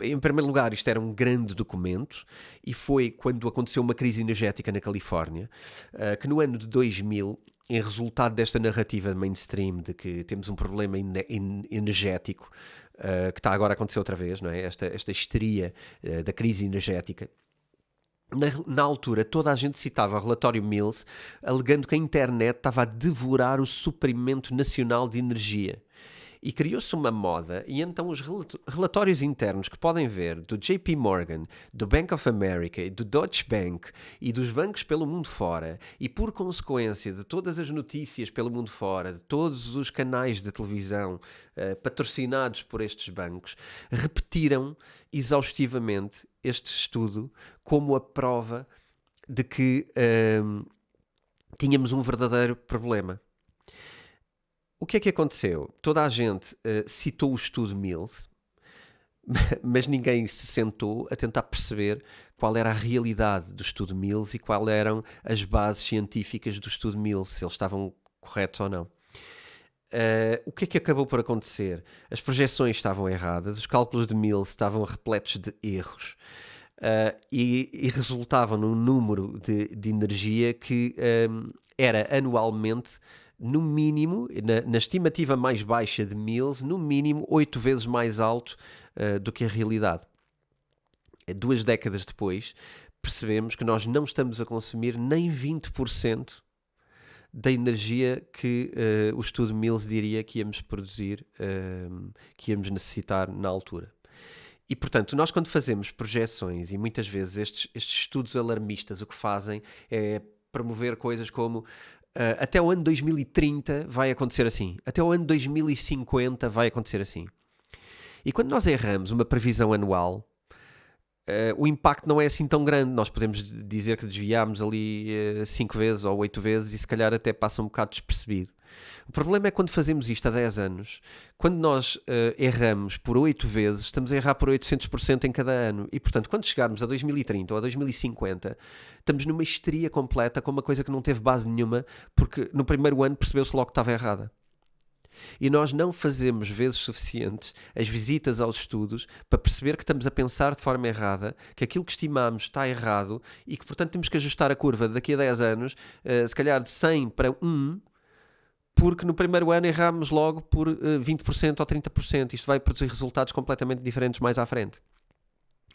Speaker 1: Em primeiro lugar, isto era um grande documento e foi quando aconteceu uma crise energética na Califórnia, que no ano de 2000, em resultado desta narrativa mainstream de que temos um problema energético, que está agora a acontecer outra vez, não é? Esta histeria da crise energética. Na altura, toda a gente citava o relatório Mills, alegando que a internet estava a devorar o suprimento nacional de energia. E criou-se uma moda, e então os relatórios internos que podem ver do JP Morgan, do Bank of America, do Deutsche Bank e dos bancos pelo mundo fora, e por consequência de todas as notícias pelo mundo fora, de todos os canais de televisão patrocinados por estes bancos, repetiram exaustivamente este estudo como a prova de que tínhamos um verdadeiro problema. O que é que aconteceu? Toda a gente citou o estudo Mills, mas ninguém se sentou a tentar perceber qual era a realidade do estudo Mills e quais eram as bases científicas do estudo Mills, se eles estavam corretos ou não. O que é que acabou por acontecer? As projeções estavam erradas, os cálculos de Mills estavam repletos de erros. E resultavam num número de energia que era anualmente, no mínimo, na estimativa mais baixa de Mills, no mínimo 8 vezes mais alto do que a realidade. 2 décadas depois, percebemos que nós não estamos a consumir nem 20% da energia que o estudo Mills diria que íamos produzir, que íamos necessitar na altura. E, portanto, nós quando fazemos projeções, e muitas vezes estes estudos alarmistas o que fazem é promover coisas como até o ano 2030 vai acontecer assim, até o ano 2050 vai acontecer assim. E quando nós erramos uma previsão anual, o impacto não é assim tão grande. Nós podemos dizer que desviámos ali 5 vezes ou 8 vezes e se calhar até passa um bocado despercebido. O problema é quando fazemos isto há 10 anos, quando nós erramos por 8 vezes, estamos a errar por 800% em cada ano. E, portanto, quando chegarmos a 2030 ou a 2050, estamos numa histeria completa com uma coisa que não teve base nenhuma, porque no primeiro ano percebeu-se logo que estava errada. E nós não fazemos vezes suficientes as visitas aos estudos para perceber que estamos a pensar de forma errada, que aquilo que estimamos está errado e que, portanto, temos que ajustar a curva daqui a 10 anos, se calhar de 100 para 1, porque no primeiro ano erramos logo por 20% ou 30%. Isto vai produzir resultados completamente diferentes mais à frente.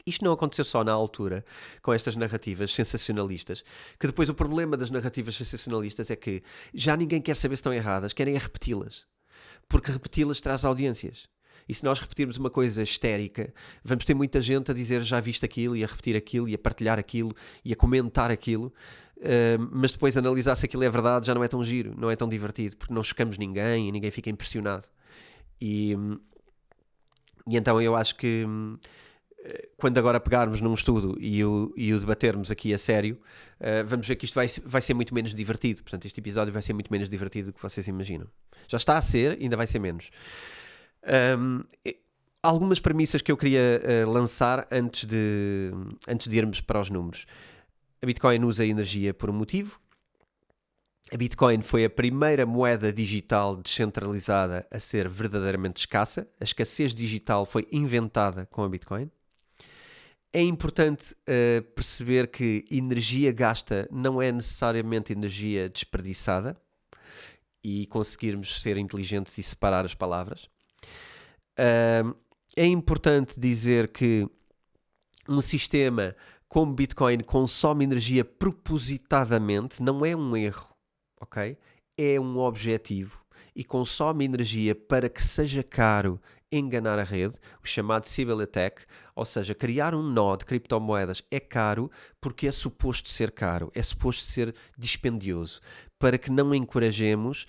Speaker 1: Isto não aconteceu só na altura, com estas narrativas sensacionalistas, que depois o problema das narrativas sensacionalistas é que já ninguém quer saber se estão erradas, querem repeti-las. Porque repeti-las traz audiências. E se nós repetirmos uma coisa histérica, vamos ter muita gente a dizer já viste aquilo, e a repetir aquilo, e a partilhar aquilo, e a comentar aquilo, mas depois analisar se aquilo é verdade já não é tão giro, não é tão divertido, porque não chocamos ninguém e ninguém fica impressionado. E então eu acho que quando agora pegarmos num estudo e o debatermos aqui a sério, vamos ver que isto vai ser muito menos divertido. Portanto, este episódio vai ser muito menos divertido do que vocês imaginam. Já está a ser, ainda vai ser menos. Algumas premissas que eu queria lançar antes de irmos para os números. A Bitcoin usa energia por um motivo. A Bitcoin foi a primeira moeda digital descentralizada a ser verdadeiramente escassa. A escassez digital foi inventada com a Bitcoin. É importante perceber que energia gasta não é necessariamente energia desperdiçada e conseguirmos ser inteligentes e separar as palavras. É importante dizer que um sistema como Bitcoin consome energia propositadamente, não é um erro, ok? É um objetivo e consome energia para que seja caro enganar a rede, o chamado Sybil Attack, ou seja, criar um nó de criptomoedas é caro porque é suposto ser caro, é suposto ser dispendioso, para que não encorajemos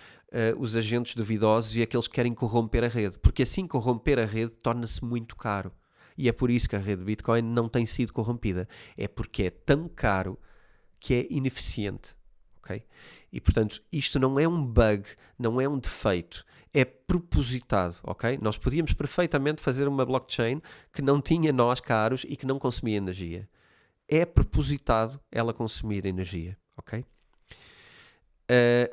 Speaker 1: os agentes duvidosos e aqueles que querem corromper a rede, porque assim corromper a rede torna-se muito caro. E é por isso que a rede Bitcoin não tem sido corrompida. É porque é tão caro que é ineficiente. Okay? E, portanto, isto não é um bug, não é um defeito. É propositado. Okay? Nós podíamos perfeitamente fazer uma blockchain que não tinha nós caros e que não consumia energia. É propositado ela consumir energia. Okay?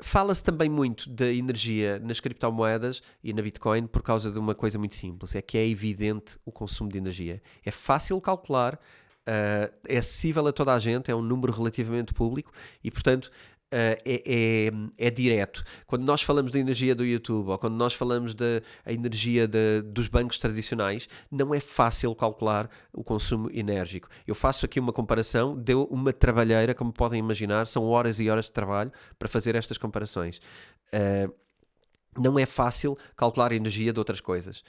Speaker 1: Fala-se também muito da energia nas criptomoedas e na Bitcoin por causa de uma coisa muito simples, é que é evidente o consumo de energia. É fácil calcular, é acessível a toda a gente, é um número relativamente público e, portanto, é direto. Quando nós falamos da energia do YouTube ou quando nós falamos da energia dos bancos tradicionais, não é fácil calcular o consumo enérgico. Eu faço aqui uma comparação, deu uma trabalheira, como podem imaginar, são horas e horas de trabalho para fazer estas comparações. Não é fácil calcular a energia de outras coisas.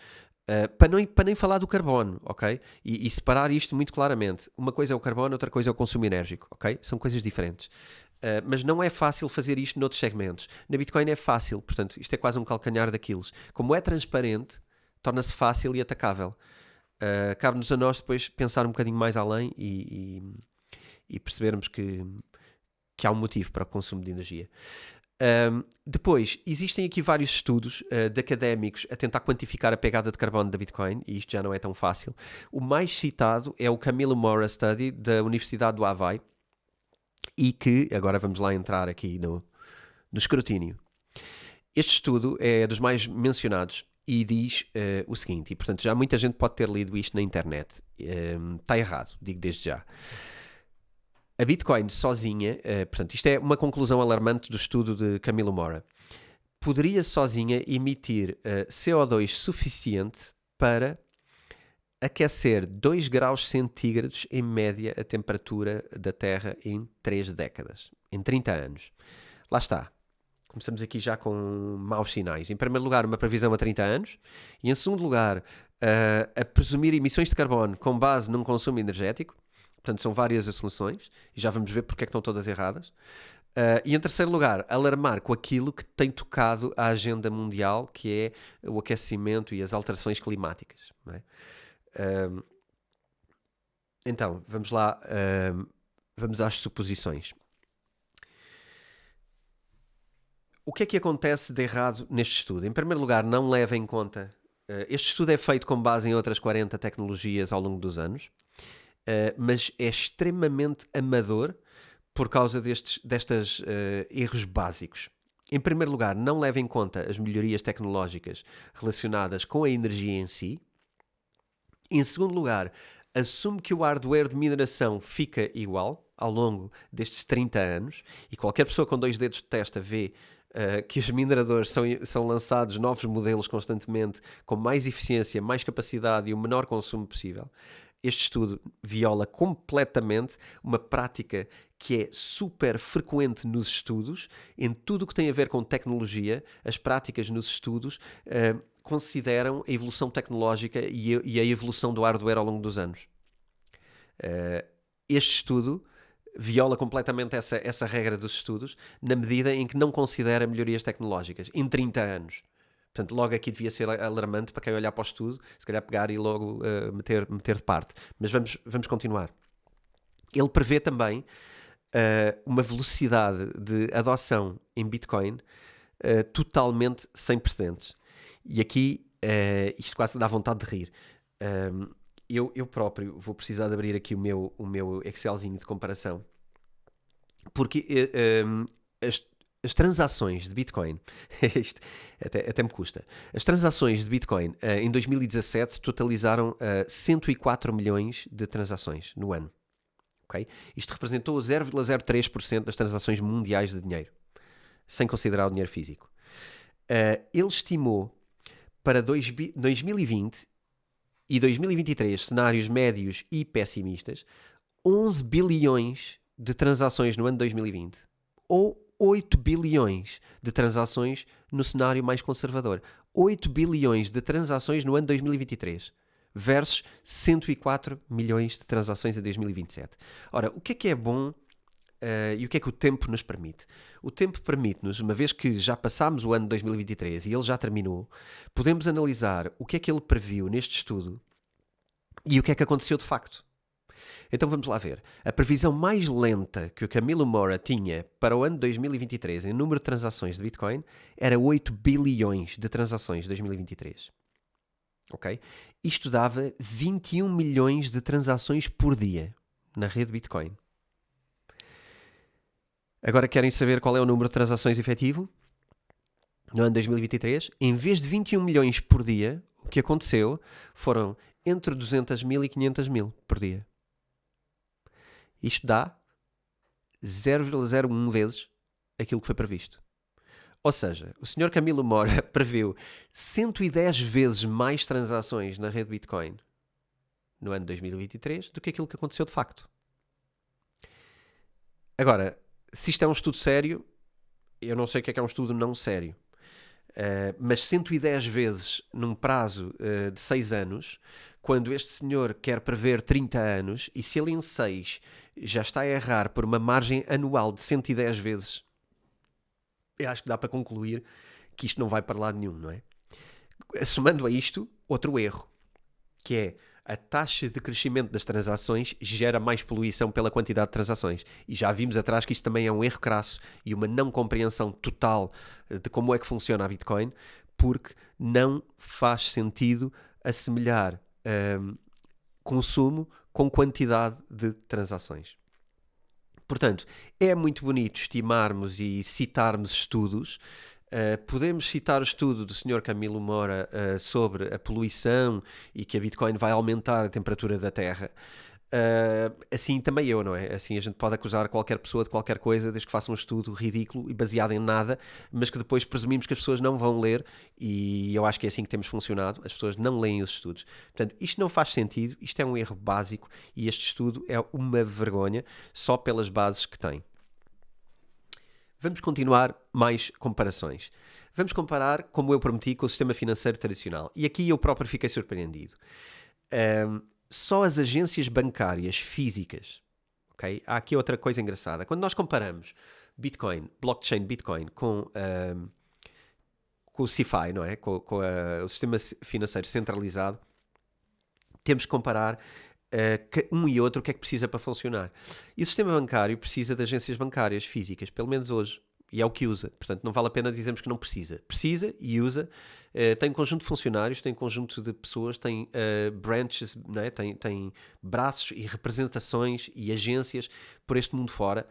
Speaker 1: Para nem falar do carbono, ok? E separar isto muito claramente. Uma coisa é o carbono, outra coisa é o consumo enérgico, ok? São coisas diferentes. Mas não é fácil fazer isto noutros segmentos. Na Bitcoin é fácil, portanto, isto é quase um calcanhar daqueles. Como é transparente, torna-se fácil e atacável. Cabe-nos a nós depois pensar um bocadinho mais além e percebermos que há um motivo para o consumo de energia. Depois, existem aqui vários estudos de académicos a tentar quantificar a pegada de carbono da Bitcoin, e isto já não é tão fácil. O mais citado é o Camilo Moura Study da Universidade do Havaí, e que, agora vamos lá entrar aqui no escrutínio. Este estudo é dos mais mencionados e diz o seguinte, e portanto já muita gente pode ter lido isto na internet. Está errado, digo desde já. A Bitcoin sozinha, portanto isto é uma conclusão alarmante do estudo de Camilo Moura, poderia sozinha emitir CO2 suficiente para aquecer 2 graus centígrados em média a temperatura da Terra em 3 décadas, em 30 anos. Lá está. Começamos aqui já com maus sinais. Em primeiro lugar, uma previsão a 30 anos. E em segundo lugar, a presumir emissões de carbono com base num consumo energético. Portanto, são várias as soluções. E já vamos ver porque é que estão todas erradas. E em terceiro lugar, alarmar com aquilo que tem tocado a agenda mundial, que é o aquecimento e as alterações climáticas. Não é? Então, vamos lá, vamos às suposições. O que é que acontece de errado neste estudo? Em primeiro lugar, não leva em conta... este estudo é feito com base em outras 40 tecnologias ao longo dos anos, mas é extremamente amador por causa destes erros básicos. Em primeiro lugar, não leva em conta as melhorias tecnológicas relacionadas com a energia em si. Em segundo lugar, assume que o hardware de mineração fica igual ao longo destes 30 anos, e qualquer pessoa com 2 dedos de testa vê que os mineradores são lançados novos modelos constantemente, com mais eficiência, mais capacidade e o menor consumo possível. Este estudo viola completamente uma prática que é super frequente nos estudos. Em tudo o que tem a ver com tecnologia, as práticas nos estudos consideram a evolução tecnológica e a evolução do hardware ao longo dos anos. Este estudo viola completamente essa regra dos estudos, na medida em que não considera melhorias tecnológicas em 30 anos. Portanto, logo aqui devia ser alarmante para quem olhar para o estudo, se calhar pegar e logo meter de parte. Mas vamos continuar. Ele prevê também uma velocidade de adoção em Bitcoin totalmente sem precedentes. E aqui isto quase dá vontade de rir. Eu próprio vou precisar de abrir aqui o meu Excelzinho de comparação, porque as transações de Bitcoin, isto até me custa, as transações de Bitcoin em 2017 totalizaram 104 milhões de transações no ano. Okay? Isto representou 0,03% das transações mundiais de dinheiro, sem considerar o dinheiro físico. Ele estimou para 2020 e 2023 cenários médios e pessimistas 11 bilhões de transações no ano 2020 ou 8 bilhões de transações no cenário mais conservador. 8 bilhões de transações no ano 2023 versus 104 milhões de transações em 2027. Ora, o que é bom e o que é que o tempo nos permite? O tempo permite-nos, uma vez que já passámos o ano de 2023 e ele já terminou, podemos analisar o que é que ele previu neste estudo e o que é que aconteceu de facto. Então vamos lá ver. A previsão mais lenta que o Camilo Moura tinha para o ano de 2023 em número de transações de Bitcoin era 8 bilhões de transações de 2023. Ok? Isto dava 21 milhões de transações por dia na rede Bitcoin. Agora querem saber qual é o número de transações efetivo? No ano de 2023, em vez de 21 milhões por dia, o que aconteceu foram entre 200 mil e 500 mil por dia. Isto dá 0,01 vezes aquilo que foi previsto. Ou seja, o Sr. Camilo Moura previu 110 vezes mais transações na rede Bitcoin no ano de 2023 do que aquilo que aconteceu de facto. Agora, se isto é um estudo sério, eu não sei o que é um estudo não sério. Mas 110 vezes num prazo de 6 anos, quando este senhor quer prever 30 anos, e se ele em 6 já está a errar por uma margem anual de 110 vezes, eu acho que dá para concluir que isto não vai para lado nenhum, não é? Somando a isto, outro erro, que é a taxa de crescimento das transações gera mais poluição pela quantidade de transações. E já vimos atrás que isto também é um erro crasso e uma não compreensão total de como é que funciona a Bitcoin, porque não faz sentido assemelhar consumo com quantidade de transações. Portanto, é muito bonito estimarmos e citarmos estudos. Podemos citar o estudo do Sr. Camilo Moura sobre a poluição e que a Bitcoin vai aumentar a temperatura da Terra. Assim também eu, não é? Assim a gente pode acusar qualquer pessoa de qualquer coisa desde que faça um estudo ridículo e baseado em nada, mas que depois presumimos que as pessoas não vão ler, e eu acho que é assim que temos funcionado. As pessoas não leem os estudos. Portanto, isto não faz sentido, isto é um erro básico e este estudo é uma vergonha só pelas bases que tem. Vamos continuar mais comparações. Vamos comparar, como eu prometi, com o sistema financeiro tradicional. E aqui eu próprio fiquei surpreendido. Só as agências bancárias físicas, okay? Há aqui outra coisa engraçada. Quando nós comparamos, Bitcoin, blockchain Bitcoin, com o CeFi, não é? Com o sistema financeiro centralizado, temos que comparar um e outro o que é que precisa para funcionar. E o sistema bancário precisa de agências bancárias físicas, pelo menos hoje, e é o que usa. Portanto, não vale a pena dizermos que não precisa. Precisa e usa. Tem um conjunto de funcionários, tem um conjunto de pessoas, tem branches, não é? Tem braços e representações e agências por este mundo fora,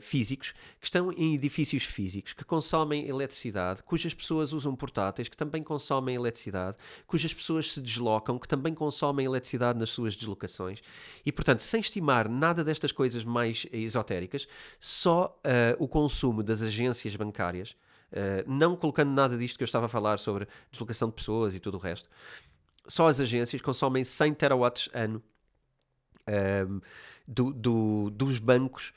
Speaker 1: físicos, que estão em edifícios físicos, que consomem eletricidade, cujas pessoas usam portáteis, que também consomem eletricidade, cujas pessoas se deslocam, que também consomem eletricidade nas suas deslocações. E, portanto, sem estimar nada destas coisas mais esotéricas, só o consumo das agências bancárias, não colocando nada disto que eu estava a falar sobre deslocação de pessoas e tudo o resto, só as agências consomem 100 terawatts ano dos bancos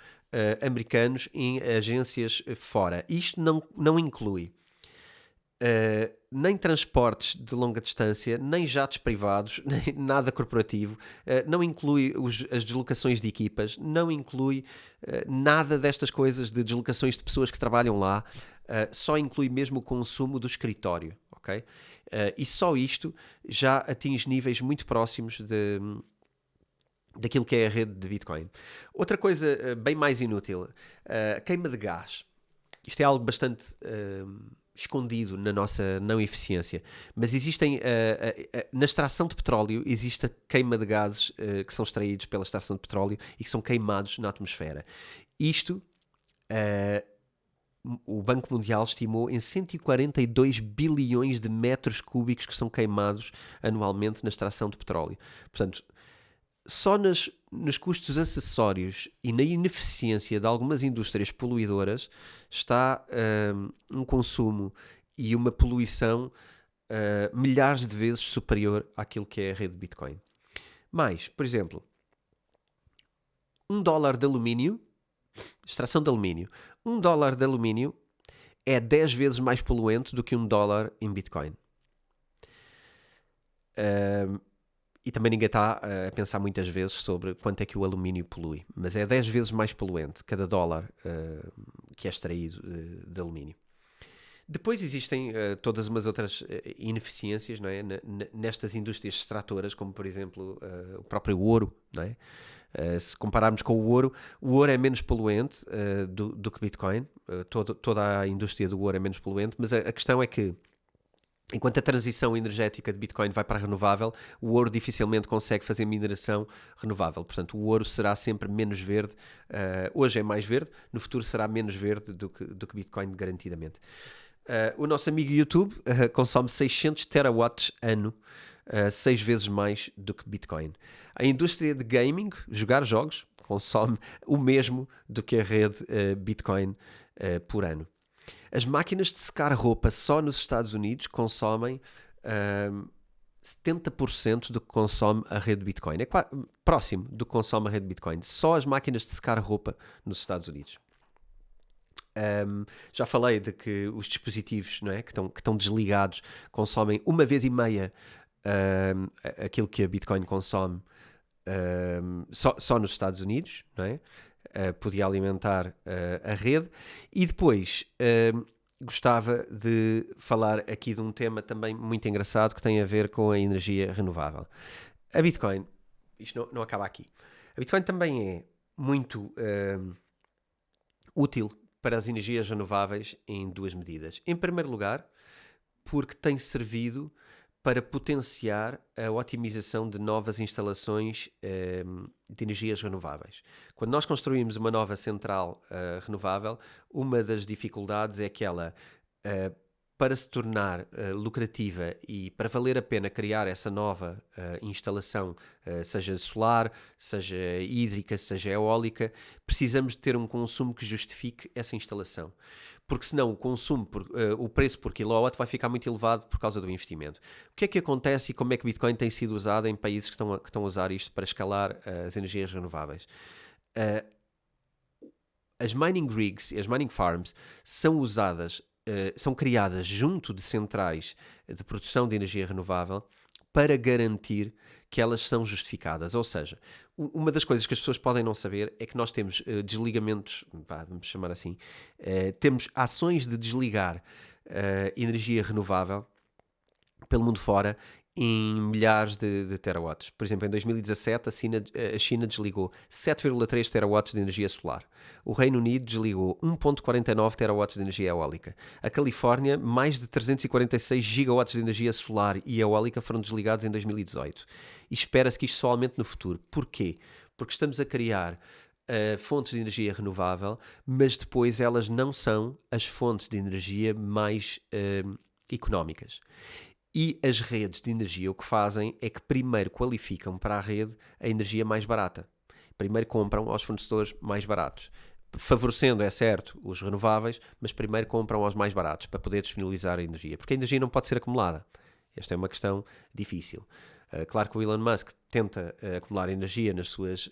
Speaker 1: americanos em agências fora. Isto não inclui nem transportes de longa distância, nem jatos privados, nem nada corporativo, não inclui as deslocações de equipas, não inclui nada destas coisas de deslocações de pessoas que trabalham lá, só inclui mesmo o consumo do escritório, ok? E só isto já atinge níveis muito próximos daquilo que é a rede de Bitcoin. Outra coisa bem mais inútil, a queima de gás. Isto é algo bastante escondido na nossa não eficiência, mas existem, na extração de petróleo, existe a queima de gases que são extraídos pela extração de petróleo e que são queimados na atmosfera. Isto, o Banco Mundial estimou em 142 bilhões de metros cúbicos que são queimados anualmente na extração de petróleo. Portanto, só nos custos acessórios e na ineficiência de algumas indústrias poluidoras está um consumo e uma poluição milhares de vezes superior àquilo que é a rede de Bitcoin. Mais, por exemplo, $1 de alumínio, extração de alumínio, $1 de alumínio é 10 vezes mais poluente do que $1 em Bitcoin. E também ninguém está a pensar muitas vezes sobre quanto é que o alumínio polui, mas é 10 vezes mais poluente cada dólar que é extraído de alumínio. Depois existem todas umas outras ineficiências, não é? Nestas indústrias extratoras, como por exemplo o próprio ouro, não é? Se compararmos com o ouro é menos poluente do que Bitcoin. Toda a indústria do ouro é menos poluente, mas a questão é que enquanto a transição energética de Bitcoin vai para a renovável, o ouro dificilmente consegue fazer mineração renovável. Portanto, o ouro será sempre menos verde. Hoje é mais verde, no futuro será menos verde do que Bitcoin, garantidamente. O nosso amigo YouTube consome 600 terawatts ano, 6 vezes mais do que Bitcoin. A indústria de gaming, jogar jogos, consome o mesmo do que a rede Bitcoin por ano. As máquinas de secar roupa só nos Estados Unidos consomem 70% do que consome a rede Bitcoin. É próximo do que consome a rede Bitcoin. Só as máquinas de secar roupa nos Estados Unidos. Já falei de que os dispositivos, não é, que estão desligados consomem 1,5 vezes aquilo que a Bitcoin consome só nos Estados Unidos, não é? Podia alimentar a rede. E depois gostava de falar aqui de um tema também muito engraçado que tem a ver com a energia renovável. A Bitcoin, isto não acaba aqui. A Bitcoin também é muito útil para as energias renováveis em duas medidas. Em primeiro lugar, porque tem servido para potenciar a otimização de novas instalações de energias renováveis. Quando nós construímos uma nova central renovável, uma das dificuldades é que ela, para se tornar lucrativa e para valer a pena criar essa nova instalação, seja solar, seja hídrica, seja eólica, precisamos de ter um consumo que justifique essa instalação. Porque senão o preço por kilowatt vai ficar muito elevado por causa do investimento. O que é que acontece e como é que Bitcoin tem sido usado em países que estão a usar isto para escalar as energias renováveis? As mining rigs e as mining farms são usadas, são criadas junto de centrais de produção de energia renovável para garantir que elas são justificadas. Ou seja, uma das coisas que as pessoas podem não saber é que nós temos desligamentos, vamos chamar assim, temos ações de desligar energia renovável pelo mundo fora em milhares de terawatts. Por exemplo, em 2017 a China desligou 7,3 terawatts de energia solar. O Reino Unido desligou 1,49 terawatts de energia eólica. A Califórnia, mais de 346 gigawatts de energia solar e eólica foram desligados em 2018. E espera-se que isto só aumente no futuro. Porquê? Porque estamos a criar fontes de energia renovável, mas depois elas não são as fontes de energia mais económicas. E as redes de energia o que fazem é que primeiro qualificam para a rede a energia mais barata. Primeiro compram aos fornecedores mais baratos. Favorecendo, é certo, os renováveis, mas primeiro compram aos mais baratos para poder disponibilizar a energia. Porque a energia não pode ser acumulada. Esta é uma questão difícil. Claro que o Elon Musk tenta acumular energia nas suas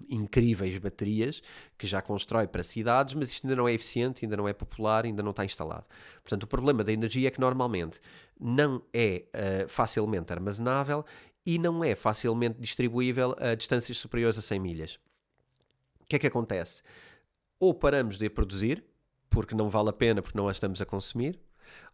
Speaker 1: incríveis baterias, que já constrói para cidades, mas isto ainda não é eficiente, ainda não é popular, ainda não está instalado. Portanto, o problema da energia é que normalmente não é facilmente armazenável e não é facilmente distribuível a distâncias superiores a 100 milhas. O que é que acontece? Ou paramos de a produzir, porque não vale a pena, porque não a estamos a consumir,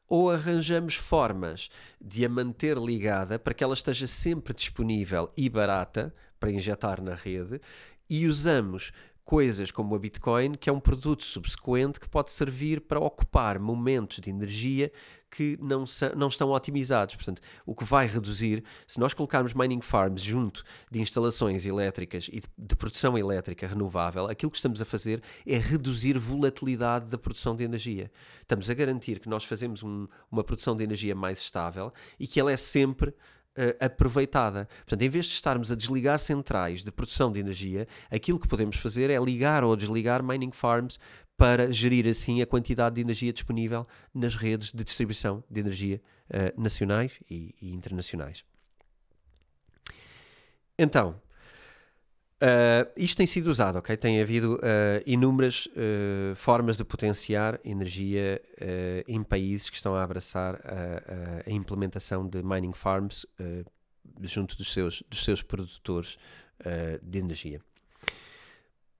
Speaker 1: ou arranjamos formas de a manter ligada para que ela esteja sempre disponível e barata para injetar na rede, e usamos coisas como a Bitcoin, que é um produto subsequente que pode servir para ocupar momentos de energia que não estão otimizados. Portanto, o que vai reduzir, se nós colocarmos mining farms junto de instalações elétricas e de produção elétrica renovável, aquilo que estamos a fazer é reduzir volatilidade da produção de energia. Estamos a garantir que nós fazemos uma produção de energia mais estável e que ela é sempre aproveitada. Portanto, em vez de estarmos a desligar centrais de produção de energia, aquilo que podemos fazer é ligar ou desligar mining farms para gerir assim a quantidade de energia disponível nas redes de distribuição de energia nacionais e internacionais. Então, isto tem sido usado, ok? Tem havido inúmeras formas de potenciar energia em países que estão a abraçar a implementação de mining farms junto dos seus produtores de energia.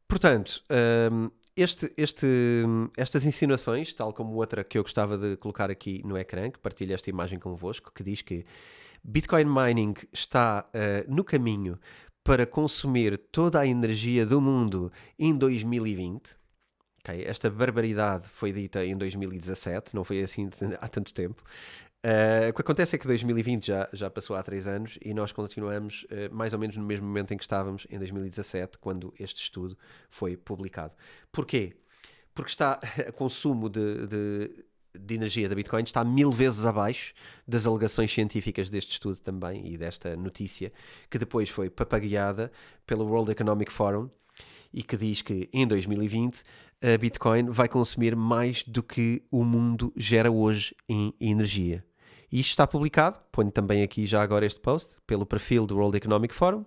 Speaker 1: Portanto, estas insinuações, tal como outra que eu gostava de colocar aqui no ecrã, que partilho esta imagem convosco, que diz que Bitcoin mining está no caminho para consumir toda a energia do mundo em 2020. Okay? Esta barbaridade foi dita em 2017, não foi assim há tanto tempo. O que acontece é que 2020 já passou há 3 anos e nós continuamos mais ou menos no mesmo momento em que estávamos em 2017, quando este estudo foi publicado. Porquê? Porque o consumo de energia da Bitcoin está 1000 vezes abaixo das alegações científicas deste estudo também e desta notícia, que depois foi papagueada pelo World Economic Forum e que diz que em 2020 a Bitcoin vai consumir mais do que o mundo gera hoje em energia. E isto está publicado, ponho também aqui já agora este post, pelo perfil do World Economic Forum.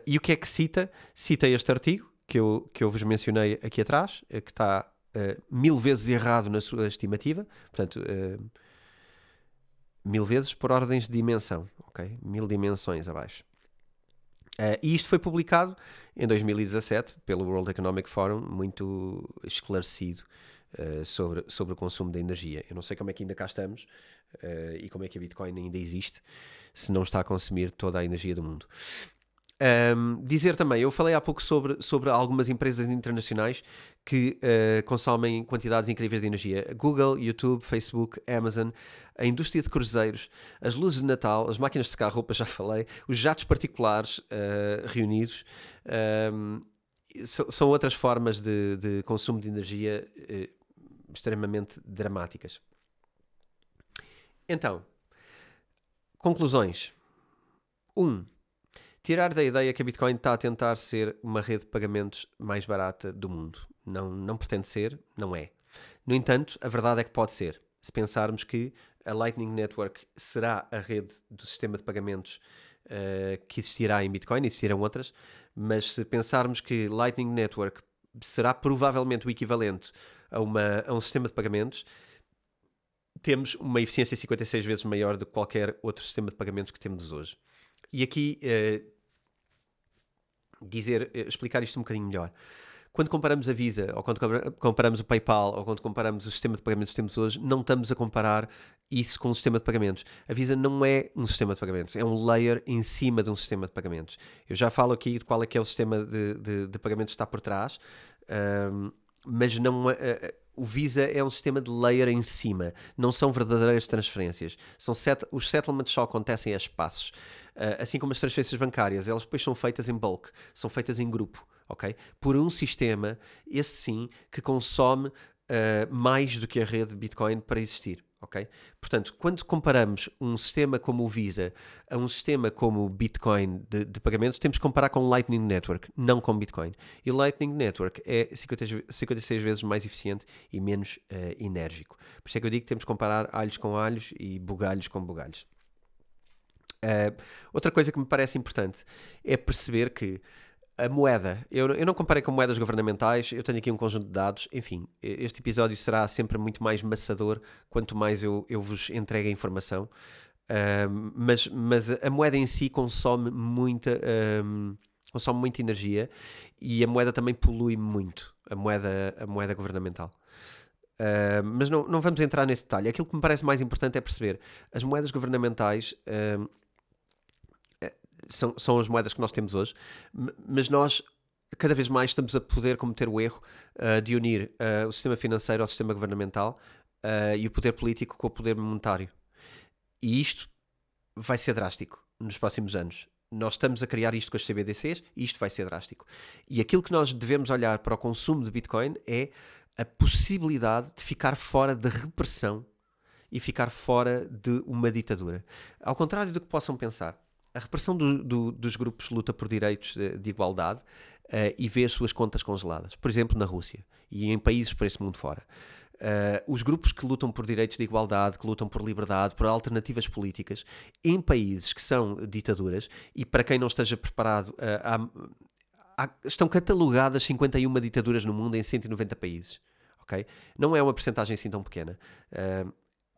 Speaker 1: E o que é que cita? Cita este artigo que eu vos mencionei aqui atrás, que está 1000 vezes errado na sua estimativa, portanto, 1000 vezes por ordens de dimensão, ok? 1000 dimensões abaixo. E isto foi publicado em 2017 pelo World Economic Forum, muito esclarecido sobre o consumo de energia. Eu não sei como é que ainda cá estamos e como é que a Bitcoin ainda existe se não está a consumir toda a energia do mundo. Dizer também, eu falei há pouco sobre algumas empresas internacionais que consomem quantidades incríveis de energia. Google, YouTube, Facebook, Amazon, a indústria de cruzeiros, as luzes de Natal, as máquinas de secar roupa, já falei, os jatos particulares reunidos, são outras formas de consumo de energia extremamente dramáticas. Então, conclusões. 1. Tirar da ideia que a Bitcoin está a tentar ser uma rede de pagamentos mais barata do mundo. Não pretende ser, não é. No entanto, a verdade é que pode ser. Se pensarmos que a Lightning Network será a rede do sistema de pagamentos que existirá em Bitcoin, existirão outras, mas se pensarmos que Lightning Network será provavelmente o equivalente a um sistema de pagamentos, temos uma eficiência 56 vezes maior do que qualquer outro sistema de pagamentos que temos hoje. E aqui, explicar isto um bocadinho melhor. Quando comparamos a Visa, ou quando comparamos o PayPal, ou quando comparamos o sistema de pagamentos que temos hoje, não estamos a comparar isso com um sistema de pagamentos. A Visa não é um sistema de pagamentos, é um layer em cima de um sistema de pagamentos. Eu já falo aqui de qual é que é o sistema de pagamentos que está por trás, mas não, o Visa é um sistema de layer em cima, não são verdadeiras transferências. Os settlements só acontecem a espaços. Assim como as transferências bancárias, elas depois são feitas em bulk, são feitas em grupo, ok? Por um sistema, esse sim, que consome mais do que a rede Bitcoin para existir, ok? Portanto, quando comparamos um sistema como o Visa a um sistema como o Bitcoin de pagamentos, temos que comparar com o Lightning Network, não com Bitcoin. E o Lightning Network é 56 vezes mais eficiente e menos enérgico. Por isso é que eu digo que temos que comparar alhos com alhos e bugalhos com bugalhos. Outra coisa que me parece importante é perceber que a moeda, eu não comparei com moedas governamentais, eu tenho aqui um conjunto de dados, enfim, este episódio será sempre muito mais maçador quanto mais eu vos entregue a informação, mas a moeda em si consome muita energia e a moeda também polui muito, a moeda governamental. Mas não vamos entrar nesse detalhe. Aquilo que me parece mais importante é perceber as moedas governamentais são as moedas que nós temos hoje, mas nós cada vez mais estamos a poder cometer o erro de unir o sistema financeiro ao sistema governamental e o poder político com o poder monetário. E isto vai ser drástico nos próximos anos. Nós estamos a criar isto com as CBDCs e isto vai ser drástico. E aquilo que nós devemos olhar para o consumo de Bitcoin é a possibilidade de ficar fora da repressão e ficar fora de uma ditadura. Ao contrário do que possam pensar, a repressão dos grupos luta por direitos de igualdade e vê as suas contas congeladas. Por exemplo, na Rússia e em países por esse mundo fora. Os grupos que lutam por direitos de igualdade, que lutam por liberdade, por alternativas políticas, em países que são ditaduras, e para quem não esteja preparado, estão catalogadas 51 ditaduras no mundo em 190 países. Okay? Não é uma percentagem assim tão pequena.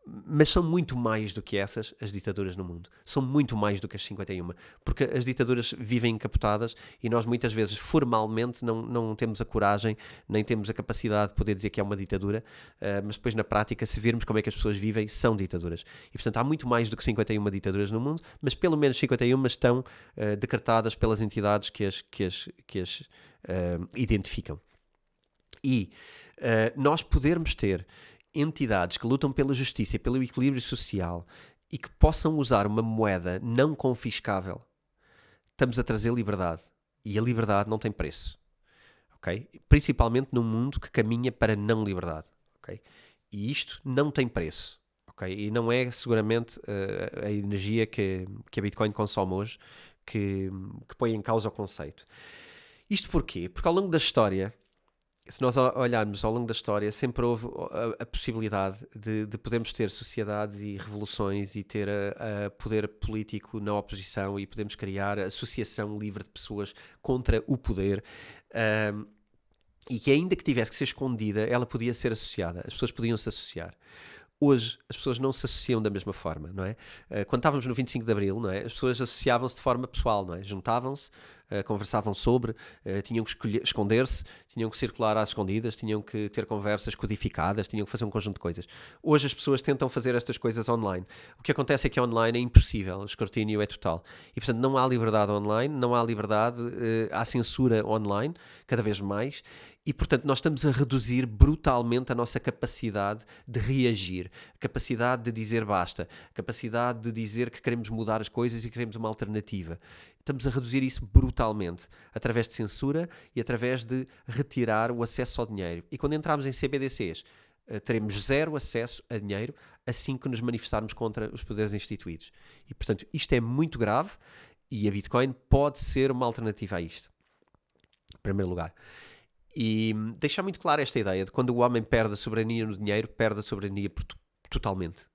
Speaker 1: Mas são muito mais do que essas as ditaduras no mundo. São muito mais do que as 51. Porque as ditaduras vivem encapotadas e nós muitas vezes formalmente não temos a coragem, nem temos a capacidade de poder dizer que é uma ditadura, mas depois na prática, se virmos como é que as pessoas vivem, são ditaduras. E portanto há muito mais do que 51 ditaduras no mundo, mas pelo menos 51 estão decretadas pelas entidades que as identificam. E nós podermos ter entidades que lutam pela justiça e pelo equilíbrio social e que possam usar uma moeda não confiscável, estamos a trazer liberdade. E a liberdade não tem preço. Okay? Principalmente num mundo que caminha para não liberdade. Okay? E isto não tem preço. Okay? E não é seguramente a energia que a Bitcoin consome hoje que põe em causa o conceito. Isto porquê? Porque ao longo da história, se nós olharmos ao longo da história, sempre houve a possibilidade de podermos ter sociedades e revoluções e ter poder político na oposição e podemos criar associação livre de pessoas contra o poder e que ainda que tivesse que ser escondida, ela podia ser associada, as pessoas podiam se associar. Hoje as pessoas não se associam da mesma forma, não é? Quando estávamos no 25 de Abril, não é? As pessoas associavam-se de forma pessoal, não é? Juntavam-se, conversavam sobre, tinham que esconder-se, tinham que circular às escondidas, tinham que ter conversas codificadas, tinham que fazer um conjunto de coisas. Hoje as pessoas tentam fazer estas coisas online. O que acontece é que online é impossível, o escrutínio é total. E portanto não há liberdade online, não há liberdade, há censura online, cada vez mais. E, portanto, nós estamos a reduzir brutalmente a nossa capacidade de reagir, a capacidade de dizer basta, a capacidade de dizer que queremos mudar as coisas e queremos uma alternativa. Estamos a reduzir isso brutalmente, através de censura e através de retirar o acesso ao dinheiro. E quando entrarmos em CBDCs, teremos zero acesso a dinheiro assim que nos manifestarmos contra os poderes instituídos. E, portanto, isto é muito grave e a Bitcoin pode ser uma alternativa a isto. Em primeiro lugar. E deixar muito clara esta ideia de quando o homem perde a soberania no dinheiro, perde a soberania totalmente.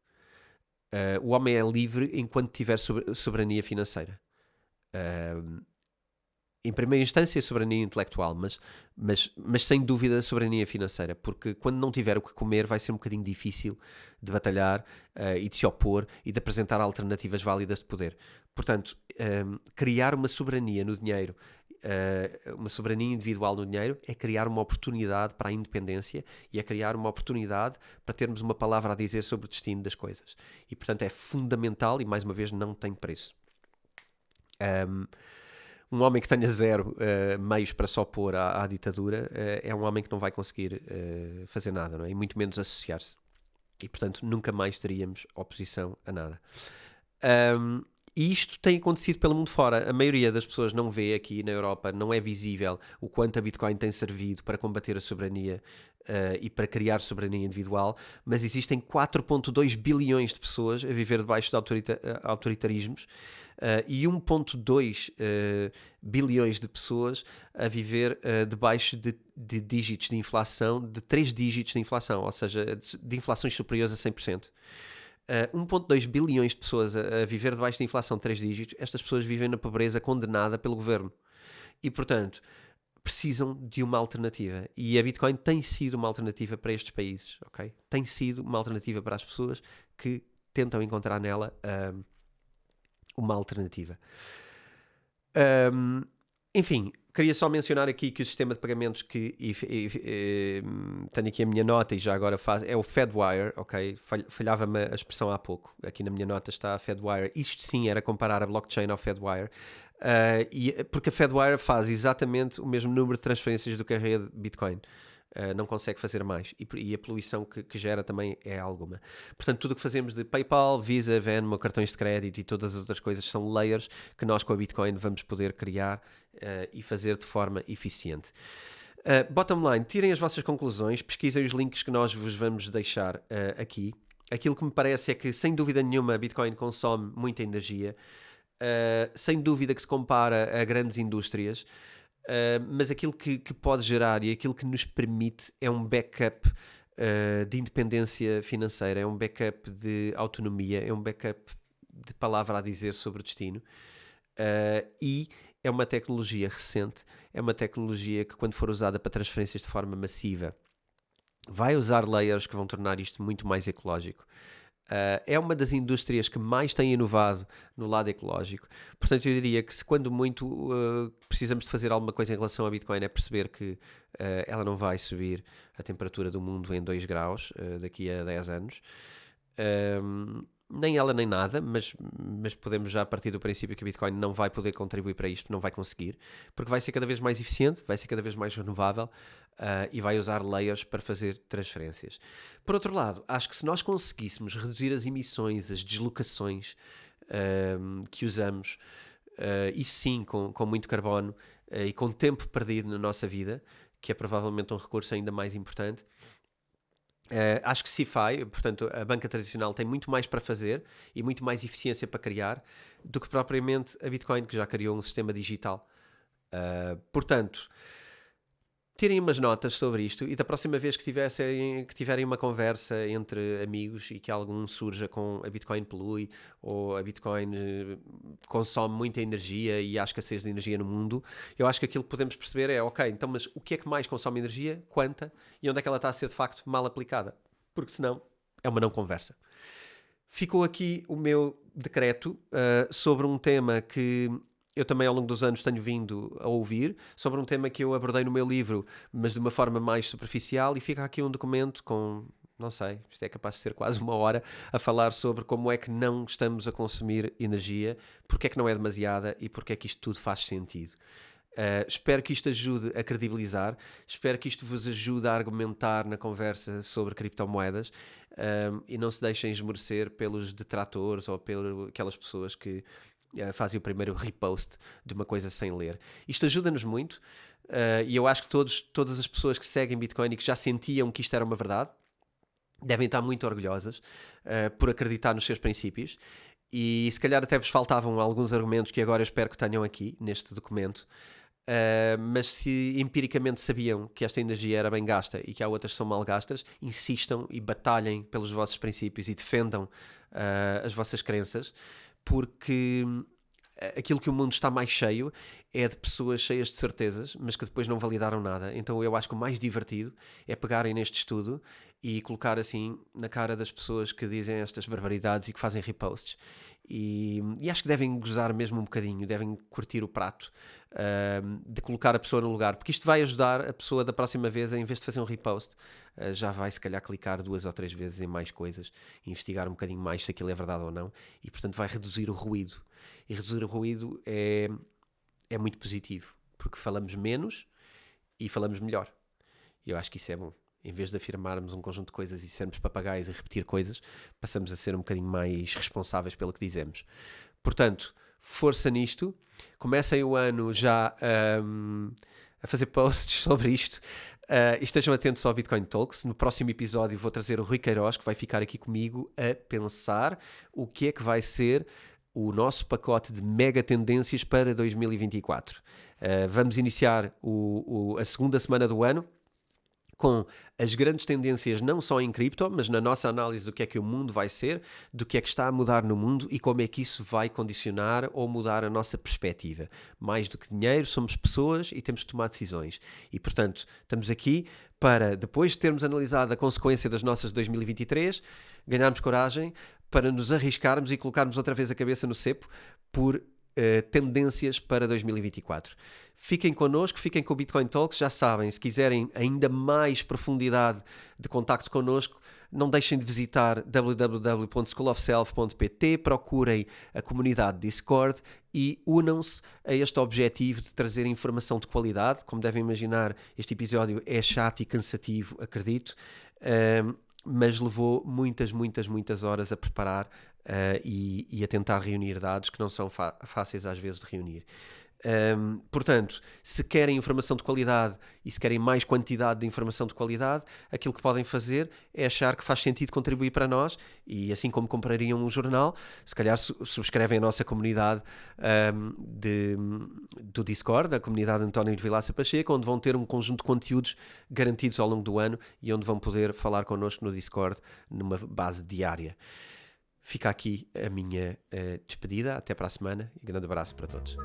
Speaker 1: O homem é livre enquanto tiver soberania financeira. em primeira instância, soberania intelectual, mas sem dúvida soberania financeira, porque quando não tiver o que comer vai ser um bocadinho difícil de batalhar e de se opor e de apresentar alternativas válidas de poder. Portanto, criar uma soberania no dinheiro, uma soberania individual no dinheiro, é criar uma oportunidade para a independência e é criar uma oportunidade para termos uma palavra a dizer sobre o destino das coisas. E, portanto, é fundamental e, mais uma vez, não tem preço. Um homem que tenha zero meios para se opor à ditadura é um homem que não vai conseguir fazer nada, não é? E muito menos associar-se. E, portanto, nunca mais teríamos oposição a nada. E isto tem acontecido pelo mundo fora. A maioria das pessoas não vê aqui na Europa, não é visível o quanto a Bitcoin tem servido para combater a soberania e para criar soberania individual, mas existem 4,2 bilhões de pessoas a viver debaixo de autoritarismos e 1,2 bilhões de pessoas a viver debaixo de dígitos de inflação, de 3 dígitos de inflação, ou seja, de inflações superiores a 100%. 1,2 bilhões de pessoas a viver debaixo de inflação de 3 dígitos, estas pessoas vivem na pobreza condenada pelo governo. E, portanto, precisam de uma alternativa. E a Bitcoin tem sido uma alternativa para estes países, ok? Tem sido uma alternativa para as pessoas que tentam encontrar nela uma alternativa. Enfim, queria só mencionar aqui que o sistema de pagamentos que tenho aqui a minha nota e já agora faz é o Fedwire, ok? Falhava-me a expressão há pouco. Aqui na minha nota está a Fedwire. Isto sim era comparar a blockchain ao Fedwire. Porque a Fedwire faz exatamente o mesmo número de transferências do que a rede Bitcoin. Não consegue fazer mais. E a poluição que gera também é alguma. Portanto, tudo o que fazemos de PayPal, Visa, Venmo, cartões de crédito e todas as outras coisas são layers que nós com a Bitcoin vamos poder criar e fazer de forma eficiente. Bottom line, tirem as vossas conclusões, pesquisem os links que nós vos vamos deixar aqui. Aquilo que me parece é que, sem dúvida nenhuma, a Bitcoin consome muita energia. Sem dúvida que se compara a grandes indústrias. Mas aquilo que pode gerar e aquilo que nos permite é um backup de independência financeira, é um backup de autonomia, é um backup de palavra a dizer sobre o destino e é uma tecnologia recente, é uma tecnologia que quando for usada para transferências de forma massiva vai usar layers que vão tornar isto muito mais ecológico. É uma das indústrias que mais tem inovado no lado ecológico. Portanto, eu diria que se quando muito precisamos de fazer alguma coisa em relação à Bitcoin é perceber que ela não vai subir a temperatura do mundo em 2 graus daqui a 10 anos. Nem ela nem nada, mas podemos já partir do princípio que a Bitcoin não vai poder contribuir para isto, não vai conseguir, porque vai ser cada vez mais eficiente, vai ser cada vez mais renovável e vai usar layers para fazer transferências. Por outro lado, acho que se nós conseguíssemos reduzir as emissões, as deslocações que usamos, isso sim, com muito carbono e com tempo perdido na nossa vida, que é provavelmente um recurso ainda mais importante, acho que CeFi, portanto a banca tradicional tem muito mais para fazer e muito mais eficiência para criar do que propriamente a Bitcoin, que já criou um sistema digital. Portanto, tirem umas notas sobre isto e da próxima vez que tiverem uma conversa entre amigos e que algum surja com a Bitcoin polui ou a Bitcoin consome muita energia e há escassez de energia no mundo, eu acho que aquilo que podemos perceber é, ok, então mas o que é que mais consome energia, quanta e onde é que ela está a ser de facto mal aplicada? Porque senão é uma não conversa. Ficou aqui o meu decreto sobre um tema que eu também ao longo dos anos tenho vindo a ouvir, sobre um tema que eu abordei no meu livro, mas de uma forma mais superficial, e fica aqui um documento com, não sei, isto é capaz de ser quase 1 hora, a falar sobre como é que não estamos a consumir energia, porque é que não é demasiada e porque é que isto tudo faz sentido. Espero que isto ajude a credibilizar, espero que isto vos ajude a argumentar na conversa sobre criptomoedas e não se deixem esmorecer pelos detratores ou pelas aquelas pessoas que fazem o primeiro repost de uma coisa sem ler. Isto ajuda-nos muito e eu acho que todas as pessoas que seguem Bitcoin e que já sentiam que isto era uma verdade devem estar muito orgulhosas por acreditar nos seus princípios e se calhar até vos faltavam alguns argumentos que agora eu espero que tenham aqui neste documento. Mas se empiricamente sabiam que esta energia era bem gasta e que há outras que são mal gastas, insistam e batalhem pelos vossos princípios e defendam as vossas crenças, porque aquilo que o mundo está mais cheio é de pessoas cheias de certezas, mas que depois não validaram nada. Então eu acho que o mais divertido é pegarem neste estudo e colocar assim na cara das pessoas que dizem estas barbaridades e que fazem reposts. E acho que devem gozar mesmo um bocadinho, devem curtir o prato, de colocar a pessoa no lugar, porque isto vai ajudar a pessoa da próxima vez, em vez de fazer um repost, já vai se calhar clicar 2 ou 3 vezes em mais coisas, investigar um bocadinho mais se aquilo é verdade ou não, e portanto vai reduzir o ruído. E reduzir o ruído é muito positivo, porque falamos menos e falamos melhor. E eu acho que isso é bom. Em vez de afirmarmos um conjunto de coisas e sermos papagaios e repetir coisas, passamos a ser um bocadinho mais responsáveis pelo que dizemos. Portanto, força nisto. Comecem o ano já a fazer posts sobre isto. E estejam atentos ao Bitcoin Talks. No próximo episódio vou trazer o Rui Queiroz, que vai ficar aqui comigo a pensar o que é que vai ser o nosso pacote de mega tendências para 2024. Vamos iniciar a segunda semana do ano com as grandes tendências não só em cripto, mas na nossa análise do que é que o mundo vai ser, do que é que está a mudar no mundo e como é que isso vai condicionar ou mudar a nossa perspectiva. Mais do que dinheiro, somos pessoas e temos que tomar decisões. E, portanto, estamos aqui para, depois de termos analisado a consequência das nossas 2023, ganharmos coragem para nos arriscarmos e colocarmos outra vez a cabeça no cepo por tendências para 2024. Fiquem connosco, fiquem com o Bitcoin Talks, já sabem, se quiserem ainda mais profundidade de contacto connosco, não deixem de visitar www.schoolofself.pt, procurem a comunidade Discord e unam-se a este objetivo de trazer informação de qualidade. Como devem imaginar, este episódio é chato e cansativo, acredito, mas levou muitas horas a preparar e a tentar reunir dados que não são fáceis às vezes de reunir. Portanto, se querem informação de qualidade e se querem mais quantidade de informação de qualidade, aquilo que podem fazer é achar que faz sentido contribuir para nós e assim como comprariam um jornal, se calhar subscrevem a nossa comunidade do Discord, a comunidade António de Vilaça Pacheco, onde vão ter um conjunto de conteúdos garantidos ao longo do ano e onde vão poder falar connosco no Discord numa base diária. Fica aqui a minha despedida. Até para a semana e grande abraço para todos.